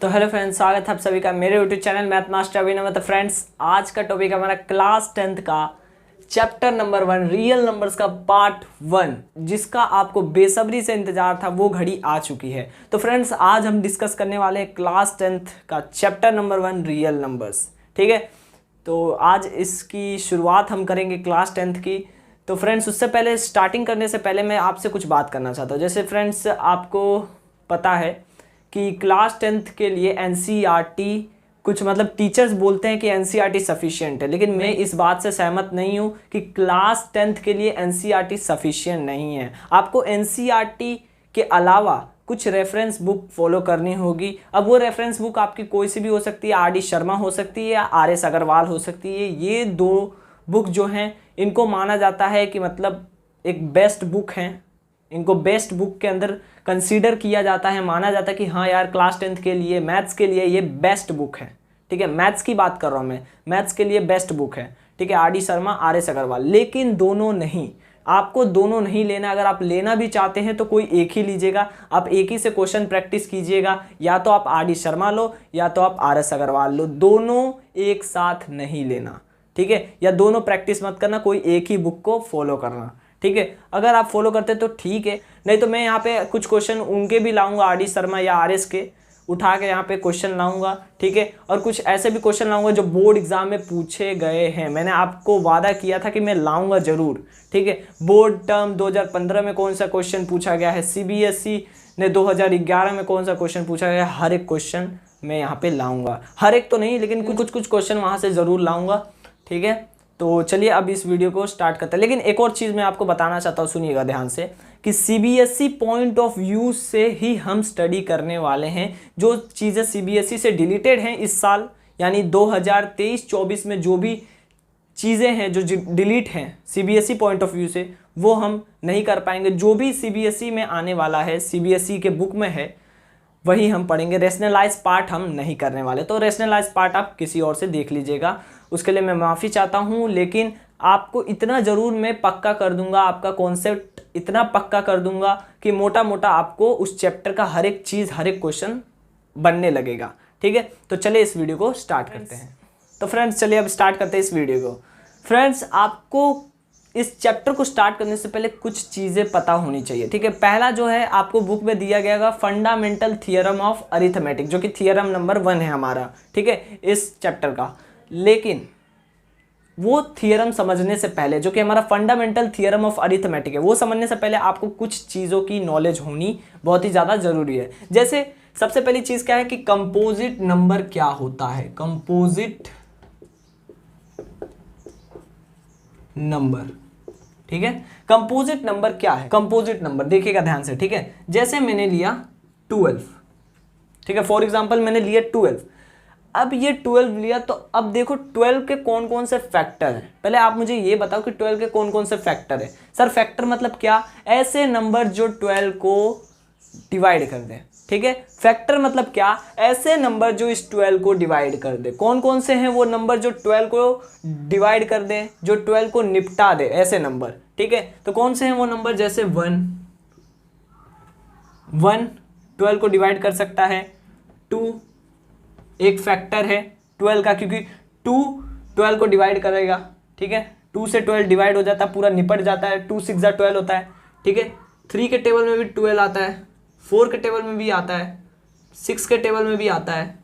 तो hello friends, स्वागत है आप सभी का मेरे यूट्यूब चैनल मैथ मास्टर अभिनव। तो फ्रेंड्स, आज का टॉपिक हमारा क्लास 10th का चैप्टर नंबर 1 रियल नंबर्स का पार्ट 1, जिसका आपको बेसब्री से इंतजार था, वो घड़ी आ चुकी है। तो फ्रेंड्स, आज हम डिस्कस करने वाले हैं क्लास 10th का चैप्टर नंबर 1 रियल नंबर्स। ठीक है, तो आज इसकी शुरुआत हम करेंगे क्लास 10th की। तो फ्रेंड्स, उससे पहले स्टार्टिंग करने से पहले मैं आपसे कुछ बात करना चाहता हूँ। जैसे फ्रेंड्स, आपको पता है कि क्लास 10th के लिए एनसीईआरटी कुछ मतलब टीचर्स बोलते हैं कि एनसीईआरटी सफिशिएंट है, लेकिन मैं इस बात से सहमत नहीं हूँ कि क्लास 10th के लिए एनसीईआरटी सफिशिएंट नहीं है। आपको एनसीईआरटी के अलावा कुछ रेफरेंस बुक फॉलो करनी होगी। अब वो रेफरेंस बुक आपकी कोई सी भी हो सकती है, आर डी शर्मा हो सकती है या आर एस अग्रवाल हो सकती है। ये दो बुक जो हैं, इनको माना जाता है कि मतलब एक बेस्ट बुक हैं। इनको बेस्ट बुक के अंदर कंसीडर किया जाता है, माना जाता है कि हाँ यार, क्लास 10th के लिए मैथ्स के लिए ये बेस्ट बुक है। ठीक है, मैथ्स की बात कर रहा हूँ मैं, मैथ्स के लिए बेस्ट बुक है। ठीक है, R D Sharma, R S Agarwal. लेकिन दोनों नहीं, आपको दोनों नहीं लेना। अगर आप लेना भी चाहते हैं तो कोई एक ही लीजिएगा। आप एक ही से क्वेश्चन प्रैक्टिस कीजिएगा। या तो आप आर डी शर्मा लो या तो आप आर एस अग्रवाल लो, दोनों एक साथ नहीं लेना। ठीक है, या दोनों प्रैक्टिस मत करना, कोई एक ही बुक को फॉलो करना। ठीक है, अगर आप फॉलो करते तो ठीक है, नहीं तो मैं यहाँ पे कुछ क्वेश्चन उनके भी लाऊंगा, आर डी शर्मा या आर एस के उठा के यहाँ पे क्वेश्चन लाऊंगा। ठीक है, और कुछ ऐसे भी क्वेश्चन लाऊंगा जो बोर्ड एग्जाम में पूछे गए हैं। मैंने आपको वादा किया था कि मैं लाऊंगा जरूर। ठीक है, बोर्ड टर्म 2015 में कौन सा क्वेश्चन पूछा गया है, सीबीएसई ने 2011 में कौन सा क्वेश्चन पूछा गया है, हर एक क्वेश्चन मैं यहाँ पे लाऊंगा। हर एक तो नहीं, लेकिन कुछ क्वेश्चन वहाँ से ज़रूर लाऊंगा। ठीक है, तो चलिए अब इस वीडियो को स्टार्ट करते हैं। लेकिन एक और चीज़ मैं आपको बताना चाहता हूँ, सुनिएगा ध्यान से, कि सीबीएसई पॉइंट ऑफ व्यू से ही हम स्टडी करने वाले हैं। जो चीज़ें सीबीएसई से डिलीटेड हैं इस साल, यानी 2023-24 में जो भी चीज़ें हैं जो डिलीट हैं सीबीएसई पॉइंट ऑफ व्यू से, वो हम नहीं कर पाएंगे। जो भी सीबीएसई में आने वाला है, सीबीएसई के बुक में है, वही हम पढ़ेंगे। रेशनलाइज पार्ट हम नहीं करने वाले। तो रेशनलाइज पार्ट आप किसी और से देख लीजिएगा, उसके लिए मैं माफ़ी चाहता हूँ। लेकिन आपको इतना ज़रूर मैं पक्का कर दूंगा, आपका कॉन्सेप्ट इतना पक्का कर दूंगा कि मोटा मोटा आपको उस चैप्टर का हर एक चीज़, हर एक क्वेश्चन बनने लगेगा। ठीक है, तो चलिए इस वीडियो को स्टार्ट करते हैं। तो फ्रेंड्स, चलिए अब स्टार्ट करते हैं इस वीडियो को। फ्रेंड्स, आपको इस चैप्टर को स्टार्ट करने से पहले कुछ चीज़ें पता होनी चाहिए। ठीक है, पहला जो है आपको बुक में दिया गया फंडामेंटल थियरम ऑफ अरिथमेटिक, जो कि थियरम नंबर 1 है हमारा। ठीक है, इस चैप्टर का। लेकिन वो थियरम समझने से पहले, जो कि हमारा फंडामेंटल थियरम ऑफ अरिथमेटिक है, वो समझने से पहले आपको कुछ चीज़ों की नॉलेज होनी बहुत ही ज़्यादा ज़रूरी है। जैसे सबसे पहली चीज़ क्या है कि कंपोजिट नंबर क्या होता है। कंपोजिट नंबर, ठीक है, कंपोजिट नंबर क्या है। कंपोजिट नंबर देखिएगा ध्यान से। ठीक है, जैसे मैंने लिया 12, ठीक है, फॉर एग्जांपल मैंने लिया 12। अब ये 12 लिया, तो अब देखो 12 के कौन कौन से फैक्टर हैं। पहले आप मुझे ये बताओ कि 12 के कौन कौन से फैक्टर है। सर फैक्टर मतलब क्या, ऐसे नंबर जो 12 को डिवाइड कर दे। ठीक है, फैक्टर मतलब क्या, ऐसे नंबर जो इस 12 को डिवाइड कर दे। कौन कौन से हैं वो नंबर जो 12 को डिवाइड कर दे, जो 12 को निपटा दे, ऐसे नंबर। ठीक है, तो कौन से हैं वो नंबर, जैसे 1 12 को डिवाइड कर सकता है। 2 एक फैक्टर है 12 का, क्योंकि 2 12 को डिवाइड करेगा। ठीक है, 2 से 12 डिवाइड हो जाता है, पूरा निपट जाता है। 2 6 12 होता है। ठीक है, 3 के टेबल में भी 12 आता है, 4 के टेबल में भी आता है, 6 के टेबल में भी आता है,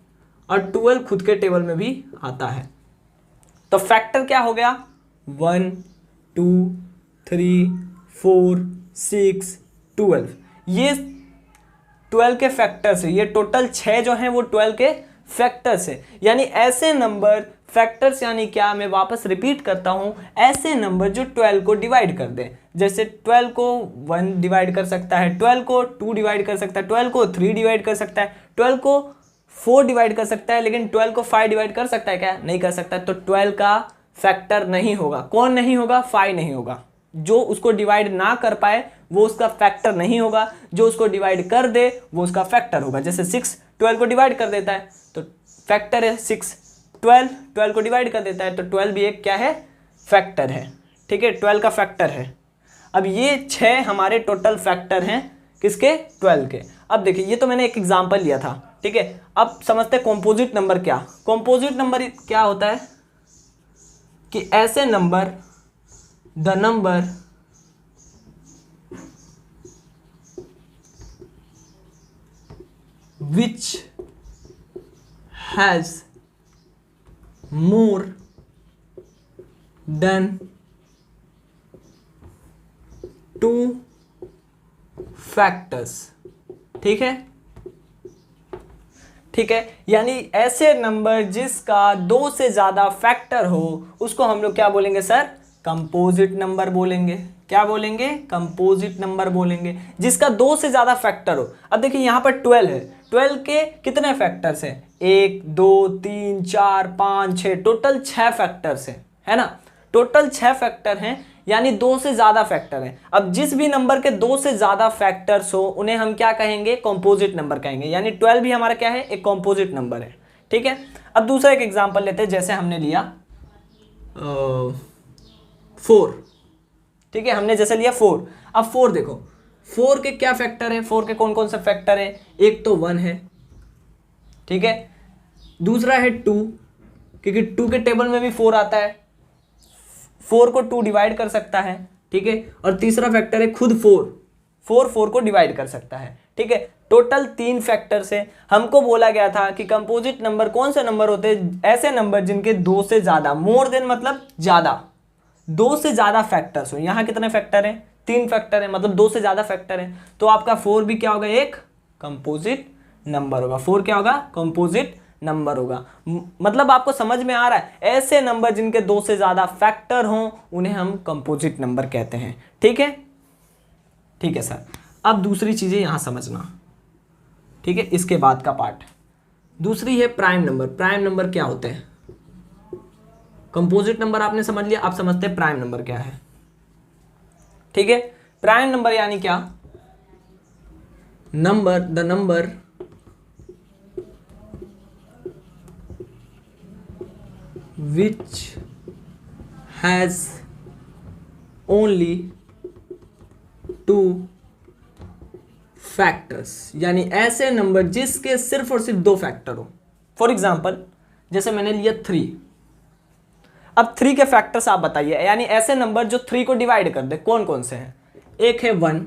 और 12 खुद के टेबल में भी आता है। तो फैक्टर क्या हो गया, 1 2 3 4 6 12। ये 12 के फैक्टर्स है। ये टोटल 6 जो हैं वो 12 के फैक्टर्स है। यानी ऐसे नंबर, फैक्टर्स यानी क्या, मैं वापस रिपीट करता हूं, ऐसे नंबर जो 12 को डिवाइड कर दे। जैसे 12 को 1 डिवाइड कर सकता है, 12 को 2 डिवाइड कर सकता है, 12 को 3 डिवाइड कर सकता है, 12 को 4 डिवाइड कर सकता है, लेकिन 12 को 5 डिवाइड कर सकता है क्या, नहीं कर सकता। तो 12 का फैक्टर नहीं होगा। कौन नहीं होगा, 5 नहीं होगा। जो उसको डिवाइड ना कर पाए वो उसका फैक्टर नहीं होगा, जो उसको डिवाइड कर दे वो उसका फैक्टर होगा। जैसे 6 12 को डिवाइड कर देता है तो फैक्टर है 6, 12 को डिवाइड कर देता है तो 12 भी एक क्या है, फैक्टर है। ठीक है, 12 का फैक्टर है। अब ये 6 हमारे टोटल फैक्टर हैं किसके, 12 के। अब देखिए, ये तो मैंने एक एग्जांपल लिया था। ठीक है, अब समझते हैं कॉम्पोजिट नंबर क्या। कॉम्पोजिट नंबर क्या होता है कि ऐसे number, the number which has more than 2 factors। ठीक है, ठीक है, यानी ऐसे नंबर जिसका 2 से ज्यादा फैक्टर हो उसको हम लोग क्या बोलेंगे सर, कंपोजिट नंबर बोलेंगे। क्या बोलेंगे, कंपोजिट नंबर बोलेंगे, जिसका 2 से ज्यादा फैक्टर हो। अब देखिए यहाँ पर 12 है, 12 के कितने फैक्टर्स हैं, 1 2 3 4 5 6, टोटल 6 फैक्टर्स हैं, है ना, टोटल 6 फैक्टर हैं, यानी 2 से ज्यादा फैक्टर हैं। अब जिस भी नंबर के 2 से ज्यादा फैक्टर्स हो उन्हें हम क्या कहेंगे, कंपोजिट नंबर कहेंगे, यानी 12 भी हमारा क्या है, एक कंपोजिट नंबर है। ठीक है, अब दूसरा एक एग्जांपल लेते हैं, जैसे हमने लिया 4। ठीक है, हमने जैसे लिया 4। अब 4 देखो, 4 के क्या फैक्टर है, 4 के कौन कौन से फैक्टर है, एक तो 1 है, ठीक है, दूसरा है 2, क्योंकि 2 के टेबल में भी 4 आता है, 4 को 2 डिवाइड कर सकता है, ठीक है, और तीसरा फैक्टर है खुद 4 को डिवाइड कर सकता है। ठीक है, टोटल 3 फैक्टर से हमको बोला गया था कि कंपोजिट नंबर कौन से नंबर होते हैं, ऐसे नंबर जिनके 2 से ज्यादा, मोर देन मतलब ज्यादा, 2 से ज्यादा फैक्टर्स हो। यहाँ कितने फैक्टर हैं, 3 फैक्टर है, मतलब 2 से ज्यादा फैक्टर है, तो आपका 4 भी क्या होगा, एक कंपोजिट नंबर होगा। 4 क्या होगा, कंपोजिट नंबर होगा। मतलब आपको समझ में आ रहा है, ऐसे नंबर जिनके 2 से ज्यादा फैक्टर हों उन्हें हम कंपोजिट नंबर कहते हैं। ठीक है, ठीक है सर। अब दूसरी चीजें यहां समझना, ठीक है, इसके बाद का पार्ट दूसरी है प्राइम नंबर। प्राइम नंबर क्या होते हैं, कंपोजिट नंबर आपने समझ लिया, आप समझते हैं प्राइम नंबर क्या है। ठीक है, प्राइम नंबर यानी क्या, number, the number which has only 2 factors, यानी ऐसे नंबर जिसके सिर्फ और सिर्फ 2 फैक्टर हो। फॉर एग्जाम्पल जैसे मैंने लिया 3, अब 3 के फैक्टर्स आप बताइए, यानी ऐसे नंबर जो 3 को डिवाइड कर दे, कौन कौन से हैं, एक है 1,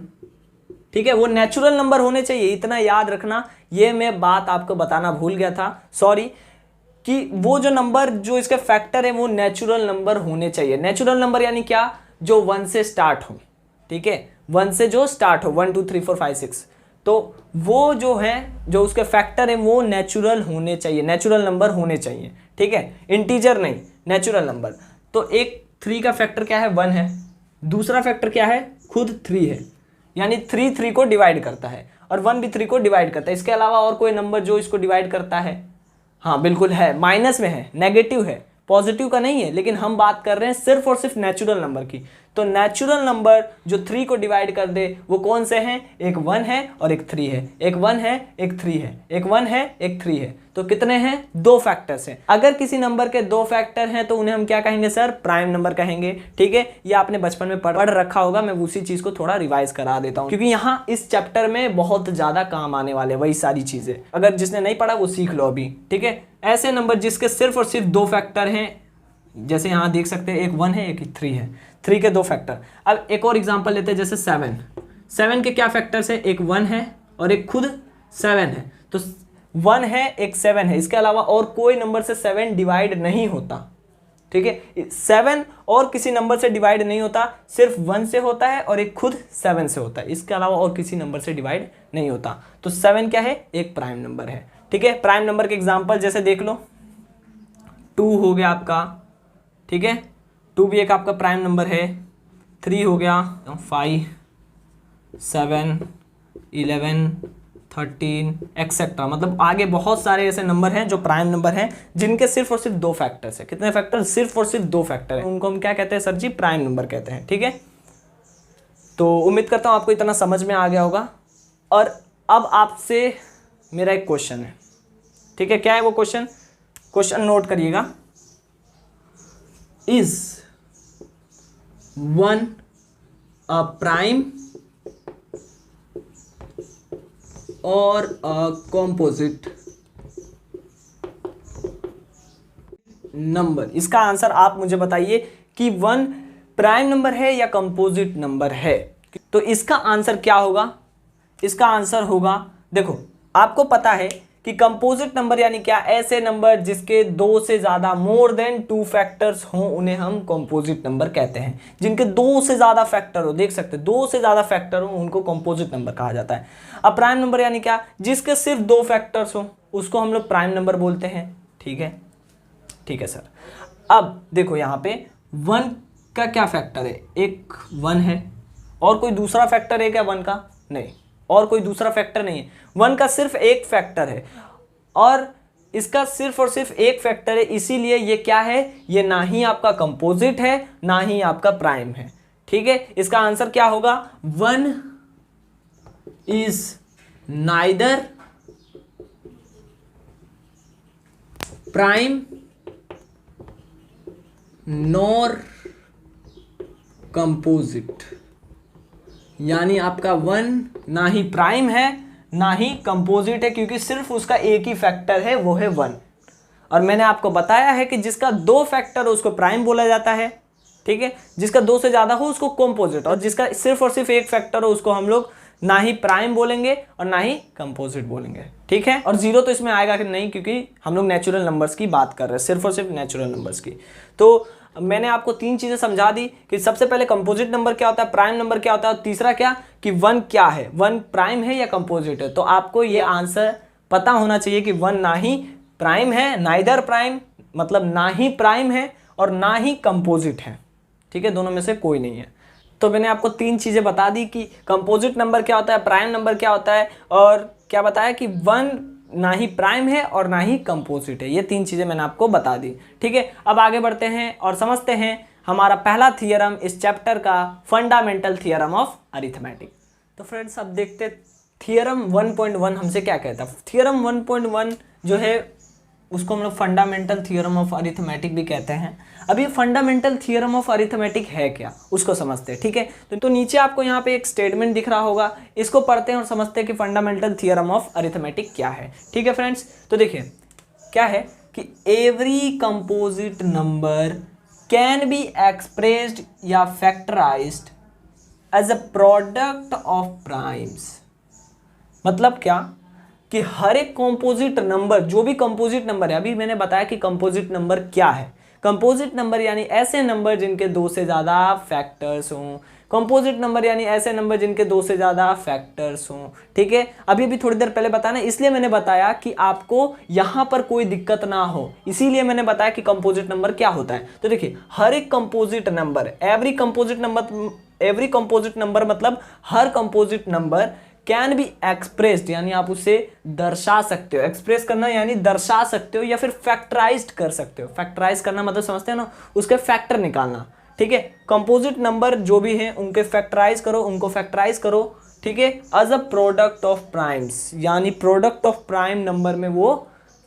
ठीक है, वो नेचुरल नंबर होने चाहिए, इतना याद रखना, ये मैं बात आपको बताना भूल गया था, सॉरी, कि वो जो नंबर जो इसके फैक्टर है वो नेचुरल नंबर होने चाहिए। नेचुरल नंबर यानी क्या, जो 1 से स्टार्ट हो, ठीक है, 1 से जो स्टार्ट हो, 1 2 3 4 5 6, तो वो जो है, जो उसके फैक्टर है वो नेचुरल होने चाहिए, नेचुरल नंबर होने चाहिए। ठीक है, इंटीजर नहीं, नेचुरल नंबर। तो एक 3 का फैक्टर क्या है, 1 है, दूसरा फैक्टर क्या है, खुद 3 है, यानी 3 3 को डिवाइड करता है, और 1 भी 3 को डिवाइड करता है। इसके अलावा और कोई नंबर जो इसको डिवाइड करता है, हाँ बिल्कुल है, माइनस में है, नेगेटिव है, पॉजिटिव का नहीं है, लेकिन हम बात कर रहे हैं सिर्फ और सिर्फ नेचुरल नंबर की। तो नेचुरल नंबर जो 3 को डिवाइड कर दे वो कौन से हैं, एक 1 है और एक 3 है, एक 1 है एक 3 है, एक 1 है एक 3 है, तो कितने हैं, 2 फैक्टर्स हैं। अगर किसी नंबर के 2 फैक्टर हैं तो उन्हें हम क्या कहेंगे सर, प्राइम नंबर कहेंगे। ठीक है, ये आपने बचपन में पढ़ रखा होगा, मैं उसी चीज को थोड़ा रिवाइज करा देता हूँ, क्योंकि यहाँ इस चैप्टर में बहुत ज्यादा काम आने वाले वही सारी चीजें, अगर जिसने नहीं पढ़ा वो सीख लो अभी। ठीक है, ऐसे नंबर जिसके सिर्फ और सिर्फ 2 फैक्टर हैं, जैसे यहाँ देख सकते हैं, एक 1 है एक 3 है, 3 के 2 फैक्टर। अब एक और एग्जांपल लेते हैं, जैसे 7 के क्या फैक्टर्स है, एक 1 है और एक खुद 7 है, तो 1 है एक 7 है, इसके अलावा और कोई नंबर से 7 डिवाइड नहीं होता। ठीक है, 7 और किसी नंबर से डिवाइड नहीं होता, सिर्फ 1 से होता है और एक खुद 7 से होता है, इसके अलावा और किसी नंबर से डिवाइड नहीं होता। तो 7 क्या है, एक प्राइम नंबर है। ठीक है, प्राइम नंबर के एग्जांपल जैसे देख लो, 2 हो गया आपका, ठीक है, 2 भी एक आपका प्राइम नंबर है, 3 हो गया, 5 7 11 13 एक्सेट्रा, मतलब आगे बहुत सारे ऐसे नंबर हैं जो प्राइम नंबर हैं जिनके सिर्फ और सिर्फ 2 फैक्टर्स है। कितने फैक्टर, सिर्फ और सिर्फ 2 फैक्टर है, उनको हम क्या कहते हैं सर जी, प्राइम नंबर कहते हैं। ठीक है, तो उम्मीद करता हूँ आपको इतना समझ में आ गया होगा। और अब आपसे मेरा एक क्वेश्चन है, ठीक है, क्या है वो क्वेश्चन, क्वेश्चन नोट करिएगा, इज 1 अ प्राइम और अ कॉम्पोजिट नंबर। इसका आंसर आप मुझे बताइए कि 1 प्राइम नंबर है या कंपोजिट नंबर है। तो इसका आंसर क्या होगा? इसका आंसर होगा, देखो आपको पता है कि कंपोजिट नंबर यानी क्या, ऐसे नंबर जिसके 2 से ज्यादा मोर देन 2 फैक्टर्स हों उन्हें हम कंपोजिट नंबर कहते हैं। जिनके 2 से ज्यादा फैक्टर हो, देख सकते हैं 2 से ज्यादा फैक्टर हो उनको कंपोजिट नंबर कहा जाता है। अब प्राइम नंबर यानी क्या, जिसके सिर्फ 2 फैक्टर्स हो उसको हम लोग प्राइम नंबर बोलते हैं। ठीक है, ठीक है सर। अब देखो यहाँ पे 1 का क्या फैक्टर है, एक 1 है और कोई दूसरा फैक्टर है क्या 1 का? नहीं, और कोई दूसरा फैक्टर नहीं है। 1 का सिर्फ एक फैक्टर है और इसका सिर्फ और सिर्फ एक फैक्टर है, इसीलिए ये क्या है, ये ना ही आपका कंपोजिट है ना ही आपका प्राइम है। ठीक है, इसका आंसर क्या होगा? 1 is neither prime nor composite, यानी आपका 1 ना ही प्राइम है ना ही कंपोजिट है, क्योंकि सिर्फ उसका एक ही फैक्टर है, वो है 1। और मैंने आपको बताया है कि जिसका 2 फैक्टर हो उसको प्राइम बोला जाता है। ठीक है, जिसका 2 से ज्यादा हो उसको कंपोजिट, और जिसका सिर्फ और सिर्फ एक फैक्टर हो उसको हम लोग ना ही प्राइम बोलेंगे और ना ही कंपोजिट बोलेंगे। ठीक है, और 0 तो इसमें आएगा कि नहीं, क्योंकि हम लोग नेचुरल नंबर्स की बात कर रहे हैं, सिर्फ और सिर्फ नेचुरल नंबर्स की। तो मैंने आपको 3 चीजें समझा दी कि सबसे पहले कंपोजिट नंबर क्या होता है, प्राइम नंबर क्या होता है, और तीसरा क्या कि 1 क्या है, 1 प्राइम है या कंपोजिट है। तो आपको ये आंसर पता होना चाहिए कि 1 ना ही प्राइम है, नाइदर प्राइम मतलब ना ही प्राइम है और ना ही कंपोजिट है। ठीक है, दोनों में से कोई नहीं है। तो मैंने आपको 3 चीजें बता दी कि कंपोजिट नंबर क्या होता है, प्राइम नंबर क्या होता है, और क्या बताया कि 1 ना ही प्राइम है और ना ही कंपोजिट है। ये 3 चीजें मैंने आपको बता दी। ठीक है, अब आगे बढ़ते हैं और समझते हैं हमारा पहला थियरम इस चैप्टर का, फंडामेंटल थियरम ऑफ अरिथमेटिक। तो फ्रेंड्स अब देखते थियरम 1.1 हमसे क्या कहता है। थियरम 1.1 जो है उसको हम लोग फंडामेंटल थियरम ऑफ अरिथमेटिक भी कहते हैं। अब ये फंडामेंटल थियरम ऑफ अरिथमेटिक है क्या, उसको समझते हैं। ठीक है, तो नीचे आपको यहाँ पे एक स्टेटमेंट दिख रहा होगा, इसको पढ़ते हैं और समझते हैं कि फंडामेंटल थियरम ऑफ अरिथमेटिक क्या है। ठीक है फ्रेंड्स, तो देखिए क्या है कि every composite number can be expressed या factorized as a product of primes. मतलब क्या कि हर एक कंपोजिट नंबर, जो भी कंपोजिट नंबर है, अभी मैंने बताया कि कंपोजिट नंबर क्या है। कंपोजिट नंबर यानी ऐसे नंबर जिनके 2 से ज़्यादा फैक्टर्स हों। कंपोजिट नंबर यानी ऐसे नंबर जिनके 2 से ज़्यादा फैक्टर्स हों। ठीक है, अभी भी थोड़ी देर पहले बताना, इसलिए मैंने बताया कि आपको यहाँ पर कोई दिक्कत ना हो, इसीलिए मैंने बताया कि कंपोजिट नंबर क्या होता है। तो देखिए हर एक composite number, every composite number मतलब हर composite number can be expressed, यानी आप उसे दर्शा सकते हो। एक्सप्रेस करना यानी दर्शा सकते हो, या फिर फैक्टराइज्ड कर सकते हो। फैक्टराइज करना मतलब समझते हैं ना, उसके फैक्टर निकालना। ठीक है, कंपोजिट नंबर जो भी हैं उनके फैक्टराइज करो, उनको फैक्टराइज करो। ठीक है, as a product of primes, यानी प्रोडक्ट ऑफ प्राइम नंबर में वो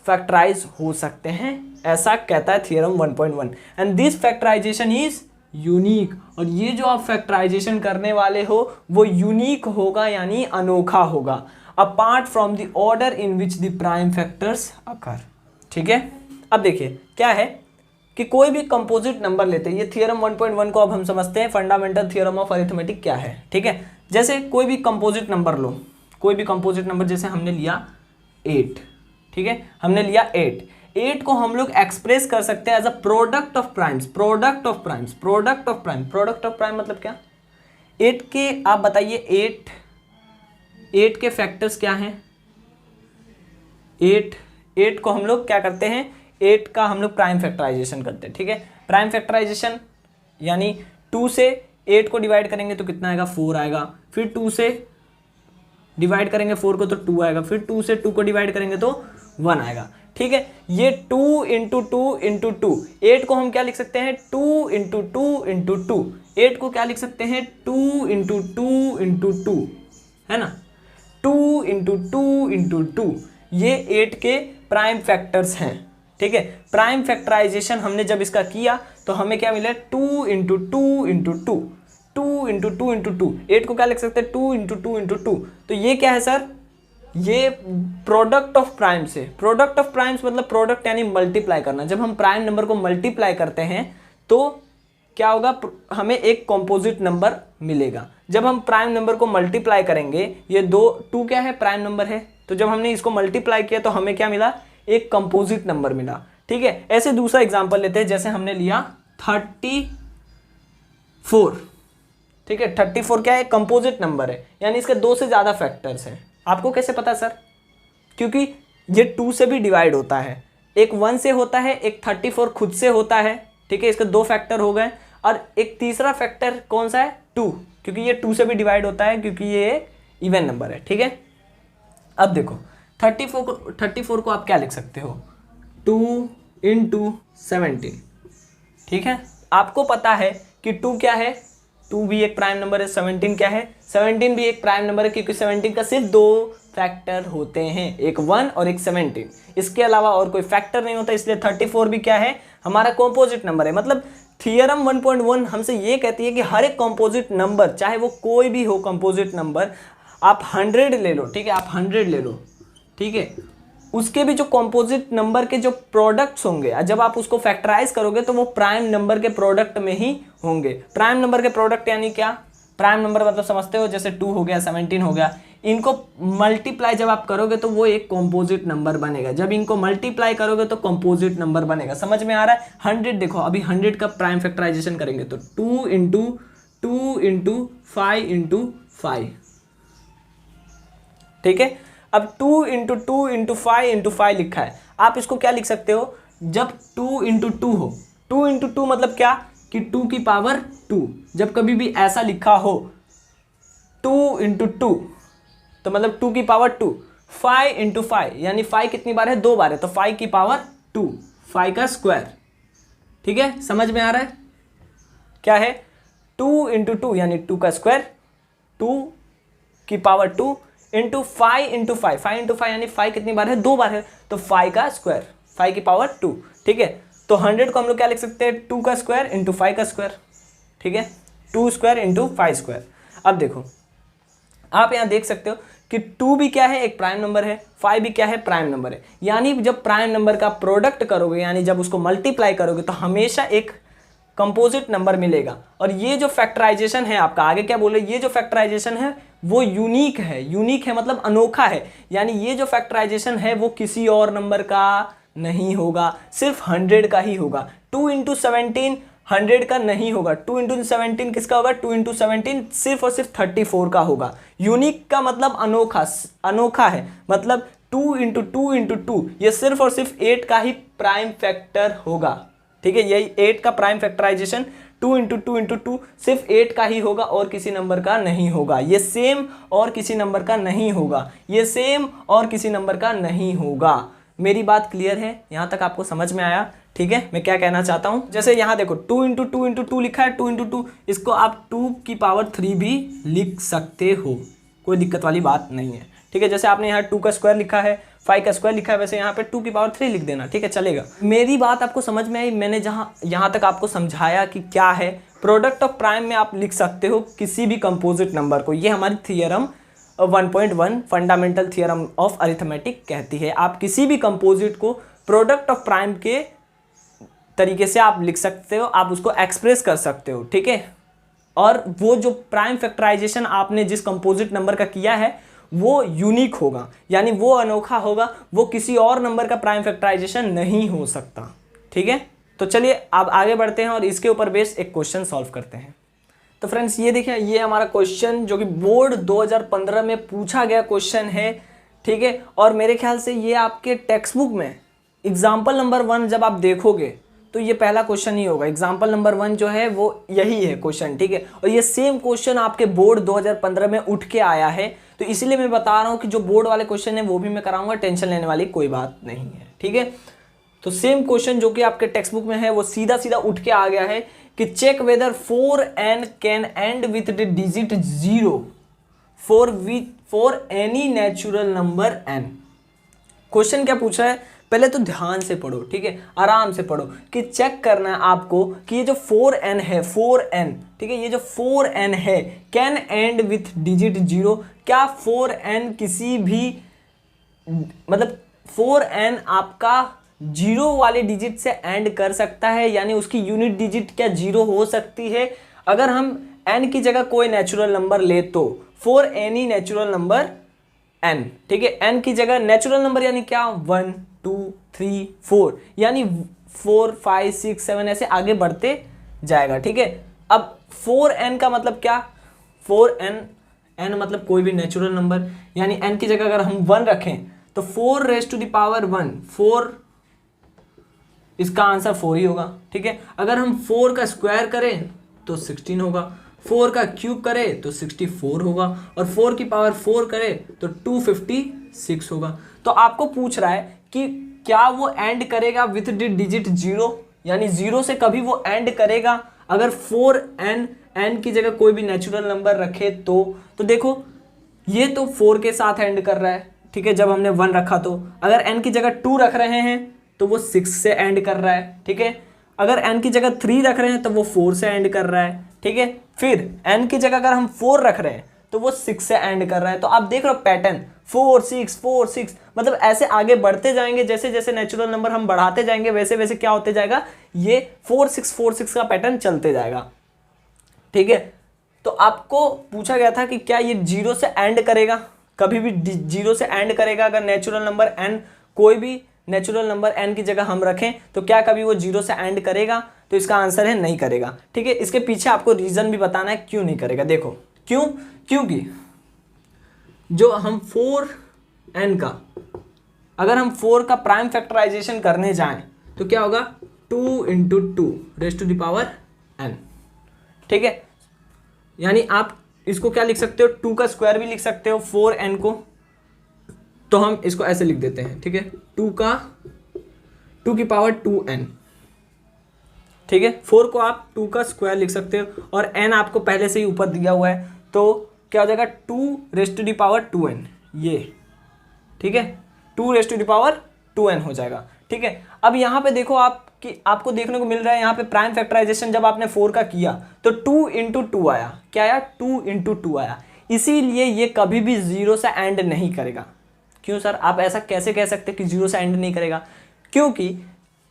फैक्टराइज हो सकते हैं, ऐसा कहता है theorem 1.1। And this factorization is unique, और ये जो आप फैक्टराइजेशन करने वाले हो वो यूनिक होगा यानी अनोखा होगा, apart from the order in which the prime factors occur. ठीक है, अब देखिए क्या है कि कोई भी कंपोजिट नंबर लेते हैं, ये थियरम 1.1 को अब हम समझते हैं फंडामेंटल थियरम ऑफ अरिथमेटिक क्या है। ठीक है, जैसे कोई भी कंपोजिट नंबर लो, कोई भी कंपोजिट नंबर, जैसे हमने लिया 8। ठीक है, हमने लिया 8 को हम लोग एक्सप्रेस कर सकते हैं as a product of primes. Product of primes, product of prime, product of prime मतलब क्या, 8 के आप बताइए 8 के फैक्टर्स क्या हैं। 8 को हम लोग क्या करते हैं, 8 का हम लोग प्राइम फैक्टराइजेशन करते हैं। ठीक है, प्राइम फैक्टराइजेशन यानी 2 से 8 को डिवाइड करेंगे तो कितना आएगा, 4 आएगा। फिर 2 से डिवाइड करेंगे 4 को तो 2 आएगा। फिर 2 से 2 को डिवाइड करेंगे तो 1 आएगा। ठीक है, ये 2 इंटू 2 इंटू 2, 8 को हम क्या लिख सकते हैं, 2 इंटू 2 इंटू 2। 8 को क्या लिख सकते हैं, 2 इंटू 2 इंटू 2, है ना, 2 इंटू 2 इंटू 2। ये 8 के प्राइम फैक्टर्स हैं। ठीक है, प्राइम फैक्टराइजेशन हमने जब इसका किया तो हमें क्या मिला, 2 इंटू 2 इंटू 2, 2 इंटू 2 इंटू 2। 8 को क्या लिख सकते हैं, 2 इंटू 2 इंटू 2। तो ये क्या है सर, ये प्रोडक्ट ऑफ प्राइम से, प्रोडक्ट ऑफ प्राइम्स मतलब प्रोडक्ट यानी मल्टीप्लाई करना। जब हम प्राइम नंबर को मल्टीप्लाई करते हैं तो क्या होगा, हमें एक कॉम्पोजिट नंबर मिलेगा। जब हम प्राइम नंबर को मल्टीप्लाई करेंगे, ये टू क्या है, प्राइम नंबर है, तो जब हमने इसको मल्टीप्लाई किया तो हमें क्या मिला, एक कंपोजिट नंबर मिला। ठीक है, ऐसे दूसरा एग्जांपल लेते हैं, जैसे हमने लिया 34। ठीक है, 34 क्या है, कंपोजिट नंबर है, यानी इसके 2 से ज़्यादा फैक्टर्स हैं। आपको कैसे पता सर? क्योंकि ये 2 से भी डिवाइड होता है, एक 1 से होता है, एक 34 खुद से होता है। ठीक है, इसके 2 फैक्टर हो गए, और एक तीसरा फैक्टर कौन सा है, 2, क्योंकि ये 2 से भी डिवाइड होता है, क्योंकि ये एक इवन नंबर है। ठीक है, अब देखो 34 को आप क्या लिख सकते हो, 2 × 17। ठीक है, आपको पता है कि 2 क्या है, 2 भी एक प्राइम नंबर है, 17 क्या है, 17 भी एक प्राइम नंबर है, क्योंकि 17 का सिर्फ 2 फैक्टर होते हैं, एक 1 और एक 17, इसके अलावा और कोई फैक्टर नहीं होता। इसलिए 34 भी क्या है, हमारा कॉम्पोजिट नंबर है। मतलब थियरम 1.1 हमसे ये कहती है कि हर एक कॉम्पोजिट नंबर, चाहे वो कोई भी हो कॉम्पोजिट नंबर, आप 100 ले लो, ठीक है, आप 100 ले लो, ठीक है, उसके भी जो कॉम्पोजिट नंबर के जो प्रोडक्ट्स होंगे, जब आप उसको फैक्टराइज करोगे तो वो प्राइम नंबर के प्रोडक्ट में ही होंगे। प्राइम नंबर के प्रोडक्ट यानी क्या, प्राइम नंबर मतलब समझते हो, जैसे 2 हो गया, 17 हो गया, इनको मल्टीप्लाई जब आप करोगे तो वो एक कॉम्पोजिट नंबर बनेगा। जब इनको मल्टीप्लाई करोगे तो कॉम्पोजिट नंबर बनेगा। समझ में आ रहा है? 100 देखो, अभी 100 का प्राइम फैक्टराइजेशन करेंगे तो 2 × 2 × 5 × 5। ठीक है, अब 2 × 2 × 5 × 5 लिखा है, आप इसको क्या लिख सकते हो, जब 2 × 2 हो, 2 × 2 मतलब क्या कि 2 की पावर 2, जब कभी भी ऐसा लिखा हो 2 × 2 तो मतलब 2 की पावर 2, 5 × 5 यानी 5 कितनी बार है, 2 बार है, तो 5 की पावर 2, 5 का स्क्वायर। ठीक है, समझ में आ रहा है? क्या है, 2 × 2 यानी 2 का स्क्वायर, 2 की पावर 2 × 5 × 5, 5 × 5 यानी 5 कितनी बार है, 2 बार है, तो 5 का स्क्वायर, 5 की पावर 2। ठीक है, तो 100 को हम लोग क्या लिख सकते हैं, 2 का स्क्वायर × 5 का स्क्वायर। ठीक है, 2 स्क्वायर × 5 स्क्वायर। अब देखो, आप यहाँ देख सकते हो कि 2 भी क्या है, एक प्राइम नंबर है, 5 भी क्या है, प्राइम नंबर है। यानी जब प्राइम नंबर का प्रोडक्ट करोगे, यानी जब उसको मल्टीप्लाई करोगे तो हमेशा एक कंपोजिट नंबर मिलेगा। और ये जो फैक्टराइजेशन है आपका, आगे क्या बोले, ये जो फैक्टराइजेशन है वो यूनिक है। यूनिक है मतलब अनोखा है, यानी ये जो फैक्टराइजेशन है वो किसी और नंबर का नहीं होगा, सिर्फ 100 का ही होगा। 2 × 17 100 का नहीं होगा, 2 × 17 किसका होगा, 2 × 17 सिर्फ और सिर्फ 34 का होगा। यूनिक का मतलब अनोखा, अनोखा है, मतलब 2 × 2 × 2 ये सिर्फ और सिर्फ 8 का ही प्राइम फैक्टर होगा। ठीक है, यही 8 का प्राइम फैक्टराइजेशन 2 × 2 × 2 सिर्फ 8 का ही होगा और किसी नंबर का नहीं होगा। ये सेम और किसी नंबर का नहीं होगा, ये सेम और किसी नंबर का नहीं होगा। मेरी बात क्लियर है? यहाँ तक आपको समझ में आया? ठीक है, मैं क्या कहना चाहता हूँ, जैसे यहाँ देखो 2 × 2 × 2 लिखा है, 2 × 2 इसको आप 2 की पावर 3 भी लिख सकते हो, कोई दिक्कत वाली बात नहीं है। ठीक है, जैसे आपने यहाँ 2 का स्क्वायर लिखा है, 5 का स्क्वायर लिखा है, वैसे यहाँ पे 2 की पावर 3 लिख देना। ठीक है, चलेगा। मेरी बात आपको समझ में आई? मैंने यहाँ तक आपको समझाया कि क्या है प्रोडक्ट ऑफ प्राइम में आप लिख सकते हो किसी भी कंपोजिट नंबर को। ये हमारी theorem 1.1 fundamental theorem of arithmetic कहती है। आप किसी भी कंपोजिट को प्रोडक्ट ऑफ प्राइम के तरीके से आप लिख सकते हो, आप उसको एक्सप्रेस कर सकते हो। ठीक है, और वो जो प्राइम फैक्टराइजेशन आपने जिस कंपोजिट नंबर का किया है वो यूनिक होगा, यानी वो अनोखा होगा, वो किसी और नंबर का प्राइम फैक्टराइजेशन नहीं हो सकता। ठीक है, तो चलिए अब आगे बढ़ते हैं और इसके ऊपर बेस्ड एक क्वेश्चन सॉल्व करते हैं। तो फ्रेंड्स ये देखिए, ये हमारा क्वेश्चन जो कि बोर्ड 2015 में पूछा गया क्वेश्चन है। ठीक है, और मेरे ख्याल से ये आपके टेक्स्ट बुक में एग्जाम्पल नंबर 1 जब आप देखोगे तो ये पहला क्वेश्चन ही होगा। एग्जाम्पल नंबर 1 जो है वो यही है क्वेश्चन। ठीक है, और ये सेम क्वेश्चन आपके बोर्ड 2015 में उठ के आया है, तो इसीलिए मैं बता रहा हूँ कि जो बोर्ड वाले क्वेश्चन है वो भी मैं कराऊंगा, टेंशन लेने वाली कोई बात नहीं है। ठीक है, तो सेम क्वेश्चन जो कि आपके टेक्स्ट बुक में है वो सीधा सीधा उठ के आ गया है कि check whether 4n can end with the digit 0 for any natural number n। Question क्या पूछा है, पहले तो ध्यान से पढ़ो। ठीक है, आराम से पढ़ो कि चेक करना है आपको कि ये जो 4n है, 4n, ठीक है, ये जो 4n है कैन एंड विथ डिजिट 0, क्या 4n किसी भी मतलब 4n आपका जीरो वाले डिजिट से एंड कर सकता है, यानी उसकी यूनिट डिजिट क्या जीरो हो सकती है। अगर हम n की जगह कोई नेचुरल नंबर ले तो 4n ही नेचुरल नंबर n, ठीक है। n की जगह नेचुरल नंबर यानी क्या 1 2 3 4, यानी 4 5 6 7 ऐसे आगे बढ़ते जाएगा, ठीक है। अब 4n का मतलब क्या, 4n n मतलब कोई भी नेचुरल नंबर, यानी n की जगह अगर हम 1 रखें तो 4 रेज टू द पावर 1, 4, इसका आंसर 4 ही होगा, ठीक है। अगर हम 4 का स्क्वायर करें तो 16 होगा, 4 का क्यूब करें तो 64 होगा, और 4 की पावर 4 करें तो 256 होगा। तो आपको पूछ रहा है कि क्या वो एंड करेगा विथ डिजिट 0, यानी 0 से कभी वो एंड करेगा अगर 4n की जगह कोई भी नेचुरल नंबर रखे तो देखो ये तो 4 के साथ एंड कर रहा है, ठीक है। जब हमने 1 रखा तो अगर n की जगह 2 रख रहे हैं तो वो 6 से एंड कर रहा है, ठीक है। अगर n की जगह 3 रख रहे हैं तो वो 4 से एंड कर रहा है, ठीक है। फिर n की जगह अगर हम 4 रख रहे हैं तो वो 6 से एंड कर रहा है। तो आप देख रहे हो पैटर्न 4 6 4 6, मतलब ऐसे आगे बढ़ते जाएंगे, जैसे जैसे नेचुरल नंबर हम बढ़ाते जाएंगे वैसे वैसे क्या होते जाएगा, ये 4 6 4 6 का पैटर्न चलते जाएगा, ठीक है। तो आपको पूछा गया था कि क्या ये 0 से एंड करेगा, कभी भी 0 से एंड करेगा अगर नेचुरल नंबर n, कोई भी नेचुरल नंबर n की जगह हम रखें तो क्या कभी वो 0 से एंड करेगा, तो इसका आंसर है नहीं करेगा, ठीक है। इसके पीछे आपको रीजन भी बताना है क्यों नहीं करेगा। देखो क्यों, क्योंकि जो हम 4n का अगर हम 4 का प्राइम फैक्टराइजेशन करने जाएं तो क्या होगा 2 into 2 raise to the power n, ठीक है। यानी आप इसको क्या लिख सकते हो, 2 का स्क्वायर भी लिख सकते हो 4n को, तो हम इसको ऐसे लिख देते हैं, ठीक है। 2 की पावर 2n, ठीक है। 4 को आप 2 का स्क्वायर लिख सकते हो और n आपको पहले से ही ऊपर दिया हुआ है, तो क्या हो जाएगा 2 raise to the power 2n, ये, ठीक है। 2 raise to the power 2n हो जाएगा, ठीक है। अब यहाँ पे देखो आप कि आपको देखने को मिल रहा है यहाँ पे प्राइम फैक्टराइजेशन जब आपने 4 का किया तो 2 इंटू 2 आया, क्या आया 2 इंटू 2 आया, इसीलिए ये कभी भी 0 से एंड नहीं करेगा। क्यों सर, आप ऐसा कैसे कह सकते कि 0 से एंड नहीं करेगा, क्योंकि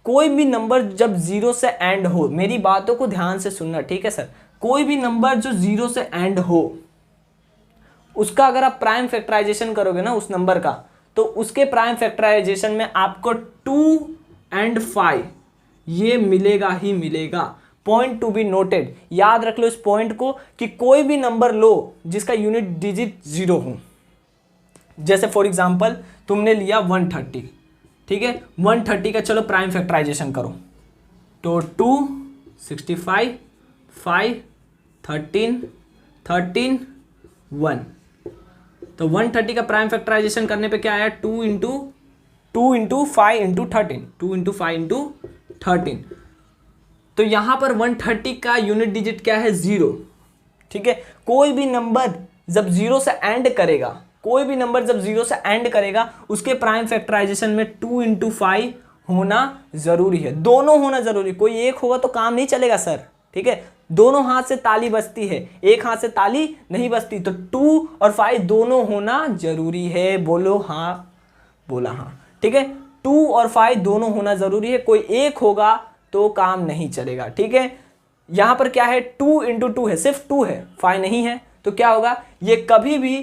कोई भी नंबर जब 0 से एंड हो, मेरी बातों को ध्यान से सुनना, ठीक है सर, कोई भी नंबर जो 0 से एंड हो उसका अगर आप प्राइम फैक्टराइजेशन करोगे ना उस नंबर का, तो उसके प्राइम फैक्टराइजेशन में आपको 2 and 5 ये मिलेगा ही मिलेगा। पॉइंट टू बी नोटेड, याद रख लो इस पॉइंट को कि कोई भी नंबर लो जिसका यूनिट डिजिट 0 हो, जैसे फॉर एग्जांपल तुमने लिया 130, ठीक है। 130 का चलो प्राइम फैक्टराइजेशन करो, तो 2 65 5 13 13 1, तो 130 का प्राइम फैक्टराइजेशन करने पे क्या आया 2 इंटू 5 इंटू 13, 2 इंटू 5 इंटू 13, तो यहां पर 130 का यूनिट डिजिट क्या है 0, ठीक है। कोई भी नंबर जब 0 से एंड करेगा, कोई भी नंबर जब 0 से एंड करेगा उसके प्राइम फैक्टराइजेशन में 2 इंटू 5 होना जरूरी है, दोनों होना जरूरी, कोई एक होगा तो काम नहीं चलेगा सर, ठीक है। दोनों हाथ से ताली बजती है, एक हाथ से ताली नहीं बजती, तो 2 और 5 दोनों होना जरूरी है। बोलो हाँ, बोला हाँ, ठीक है। 2 और 5 दोनों होना जरूरी है, कोई एक होगा तो काम नहीं चलेगा, ठीक है। यहां पर क्या है 2 इंटू 2 है, सिर्फ 2 है 5 नहीं है, तो क्या होगा ये कभी भी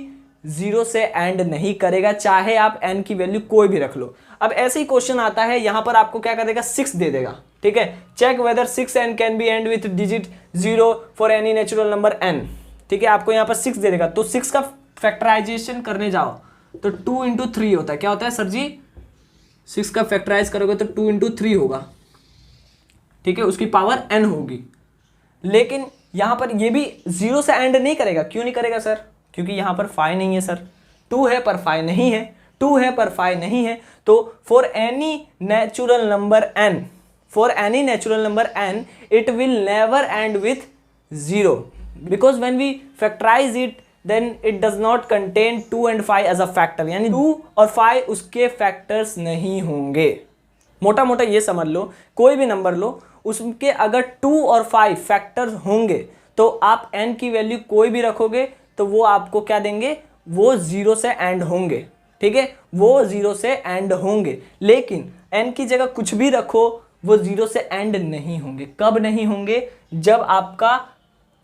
0 से एंड नहीं करेगा, चाहे आप n की वैल्यू कोई भी रख लो। अब ऐसे ही क्वेश्चन आता है, यहां पर आपको क्या कर देगा 6 दे देगा, ठीक है। Check whether 6n can be end with digit 0 for any natural number n, ठीक है। आपको यहां पर 6 दे देगा, तो 6 का फैक्टराइजेशन करने जाओ तो 2 इंटू 3 होता है, क्या होता है सर जी 6 का फैक्टराइज करोगे तो 2 इंटू 3 होगा, ठीक है, उसकी पावर n होगी। लेकिन यहां पर ये भी 0 से एंड नहीं करेगा, क्यों नहीं करेगा सर, क्योंकि यहां पर 5 नहीं है सर, 2 है पर 5 नहीं है, 2 है पर 5 नहीं है, तो for any natural number n, for any natural number n it will never end with 0, because when we factorize it then it does not contain 2 and 5 as a factor, यानी 2 और 5 उसके फैक्टर्स नहीं होंगे। मोटा मोटा ये समझ लो, कोई भी नंबर लो उसके अगर 2 और 5 फैक्टर्स होंगे तो आप n की वैल्यू कोई भी रखोगे तो वो आपको क्या देंगे, वो 0 से एंड होंगे, ठीक है, वो 0 से एंड होंगे, लेकिन n की जगह कुछ भी रखो वो 0 से एंड नहीं होंगे। कब नहीं होंगे? जब आपका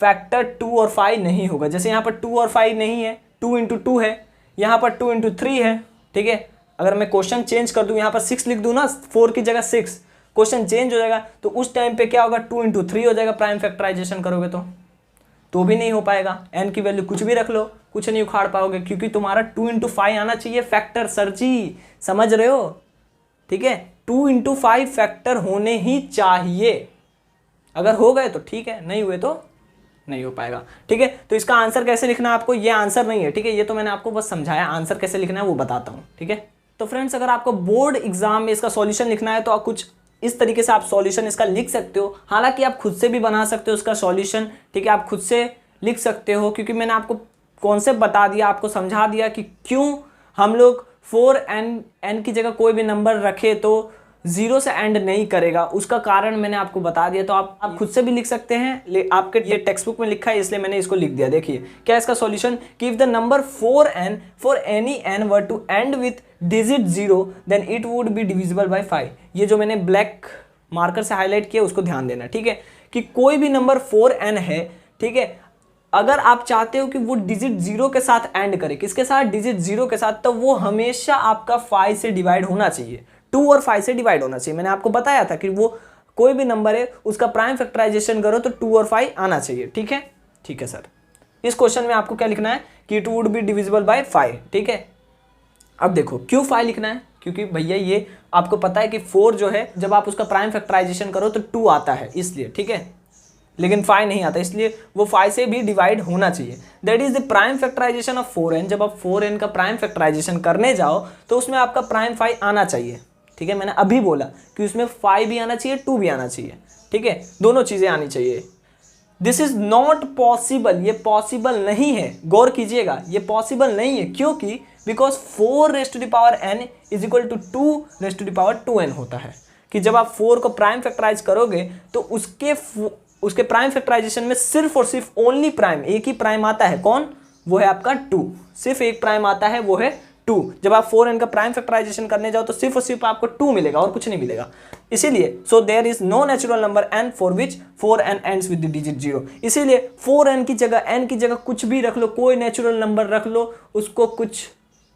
फैक्टर 2 और 5 नहीं होगा। जैसे यहाँ पर 2 और 5 नहीं है, 2 इंटू 2 है, यहाँ पर 2 इंटू 3 है, ठीक है। अगर मैं क्वेश्चन चेंज कर दूँ, यहाँ पर 6 लिख दूँ ना, 4 की जगह 6, क्वेश्चन चेंज हो जाएगा, तो उस टाइम पे क्या होगा, 2 इंटू 3 हो जाएगा। प्राइम फैक्टराइजेशन करोगे तो भी नहीं हो पाएगा। एन की वैल्यू कुछ भी रख लो, कुछ नहीं उखाड़ पाओगे, क्योंकि तुम्हारा 2 इंटू 5 आना चाहिए फैक्टर। सर जी समझ रहे हो? ठीक है, 2 इंटू 5 फैक्टर होने ही चाहिए। अगर हो गए तो ठीक है, नहीं हुए तो नहीं हो पाएगा। ठीक है, तो इसका आंसर कैसे लिखना है आपको, ये आंसर नहीं है, ठीक है, ये तो मैंने आपको बस समझाया। आंसर कैसे लिखना है वो बताता हूँ, ठीक है। तो फ्रेंड्स, अगर आपको बोर्ड एग्जाम में इसका सॉल्यूशन लिखना है तो आप कुछ इस तरीके से आप सॉल्यूशन इसका लिख सकते हो। हालांकि आप खुद से भी बना सकते हो उसका सॉल्यूशन, ठीक है, आप खुद से लिख सकते हो, क्योंकि मैंने आपको कॉन्सेप्ट बता दिया, आपको समझा दिया कि क्यों हम लोग 4n की जगह कोई भी नंबर रखे तो 0 से एंड नहीं करेगा, उसका कारण मैंने आपको बता दिया। तो आप खुद से भी लिख सकते हैं, आपके ये टेक्स्ट बुक में लिखा है इसलिए मैंने इसको लिख दिया। देखिए क्या इसका सॉल्यूशन, कि if the number 4n for any n were to end with digit 0 then it would be divisible by 5। ये जो मैंने ब्लैक मार्कर से हाईलाइट किया उसको ध्यान देना, ठीक है, कि कोई भी नंबर 4n है, ठीक है, अगर आप चाहते हो कि वो डिजिट 0 के साथ एंड करे, किसके साथ, डिजिट 0 के साथ, तो वो हमेशा आपका 5 से डिवाइड होना चाहिए, 2 और 5 से डिवाइड होना चाहिए। मैंने आपको बताया था कि वो कोई भी नंबर है उसका प्राइम फैक्टराइजेशन करो तो 2 और 5 आना चाहिए, ठीक है। ठीक है सर, इस क्वेश्चन में आपको क्या लिखना है कि it would be divisible by 5, ठीक है। अब देखो क्यों 5 लिखना है, क्योंकि भैया ये आपको पता है कि 4 जो है जब आप उसका प्राइम फैक्टराइजेशन करो तो 2 आता है, इसलिए, ठीक है, लेकिन 5 नहीं आता, इसलिए वो 5 से भी डिवाइड होना चाहिए। That is the prime factorization of 4n। जब आप 4n का प्राइम फैक्टराइजेशन करने जाओ तो उसमें आपका प्राइम 5 आना चाहिए, ठीक है। मैंने अभी बोला कि उसमें 5 भी आना चाहिए, 2 भी आना चाहिए, ठीक है, दोनों चीजें आनी चाहिए। दिस इज नॉट पॉसिबल, ये पॉसिबल नहीं है, गौर कीजिएगा, ये पॉसिबल नहीं है, क्योंकि because 4 raise to the power n is equal to 2 raise to the power 2n होता है, कि जब आप 4 को प्राइम फैक्टराइज करोगे तो उसके प्राइम फैक्टराइजेशन में सिर्फ और सिर्फ ओनली प्राइम, एक ही प्राइम आता है, कौन, वो है आपका 2, सिर्फ एक प्राइम आता है, वो है 2। जब आप 4n का प्राइम फैक्टराइजेशन करने जाओ तो सिर्फ और सिर्फ आपको 2 मिलेगा और कुछ नहीं मिलेगा। इसीलिए so there is no natural number n for which 4n ends with the digit 0। इसीलिए 4n की जगह, n की जगह कुछ भी रख लो, कोई नेचुरल नंबर रख लो, उसको कुछ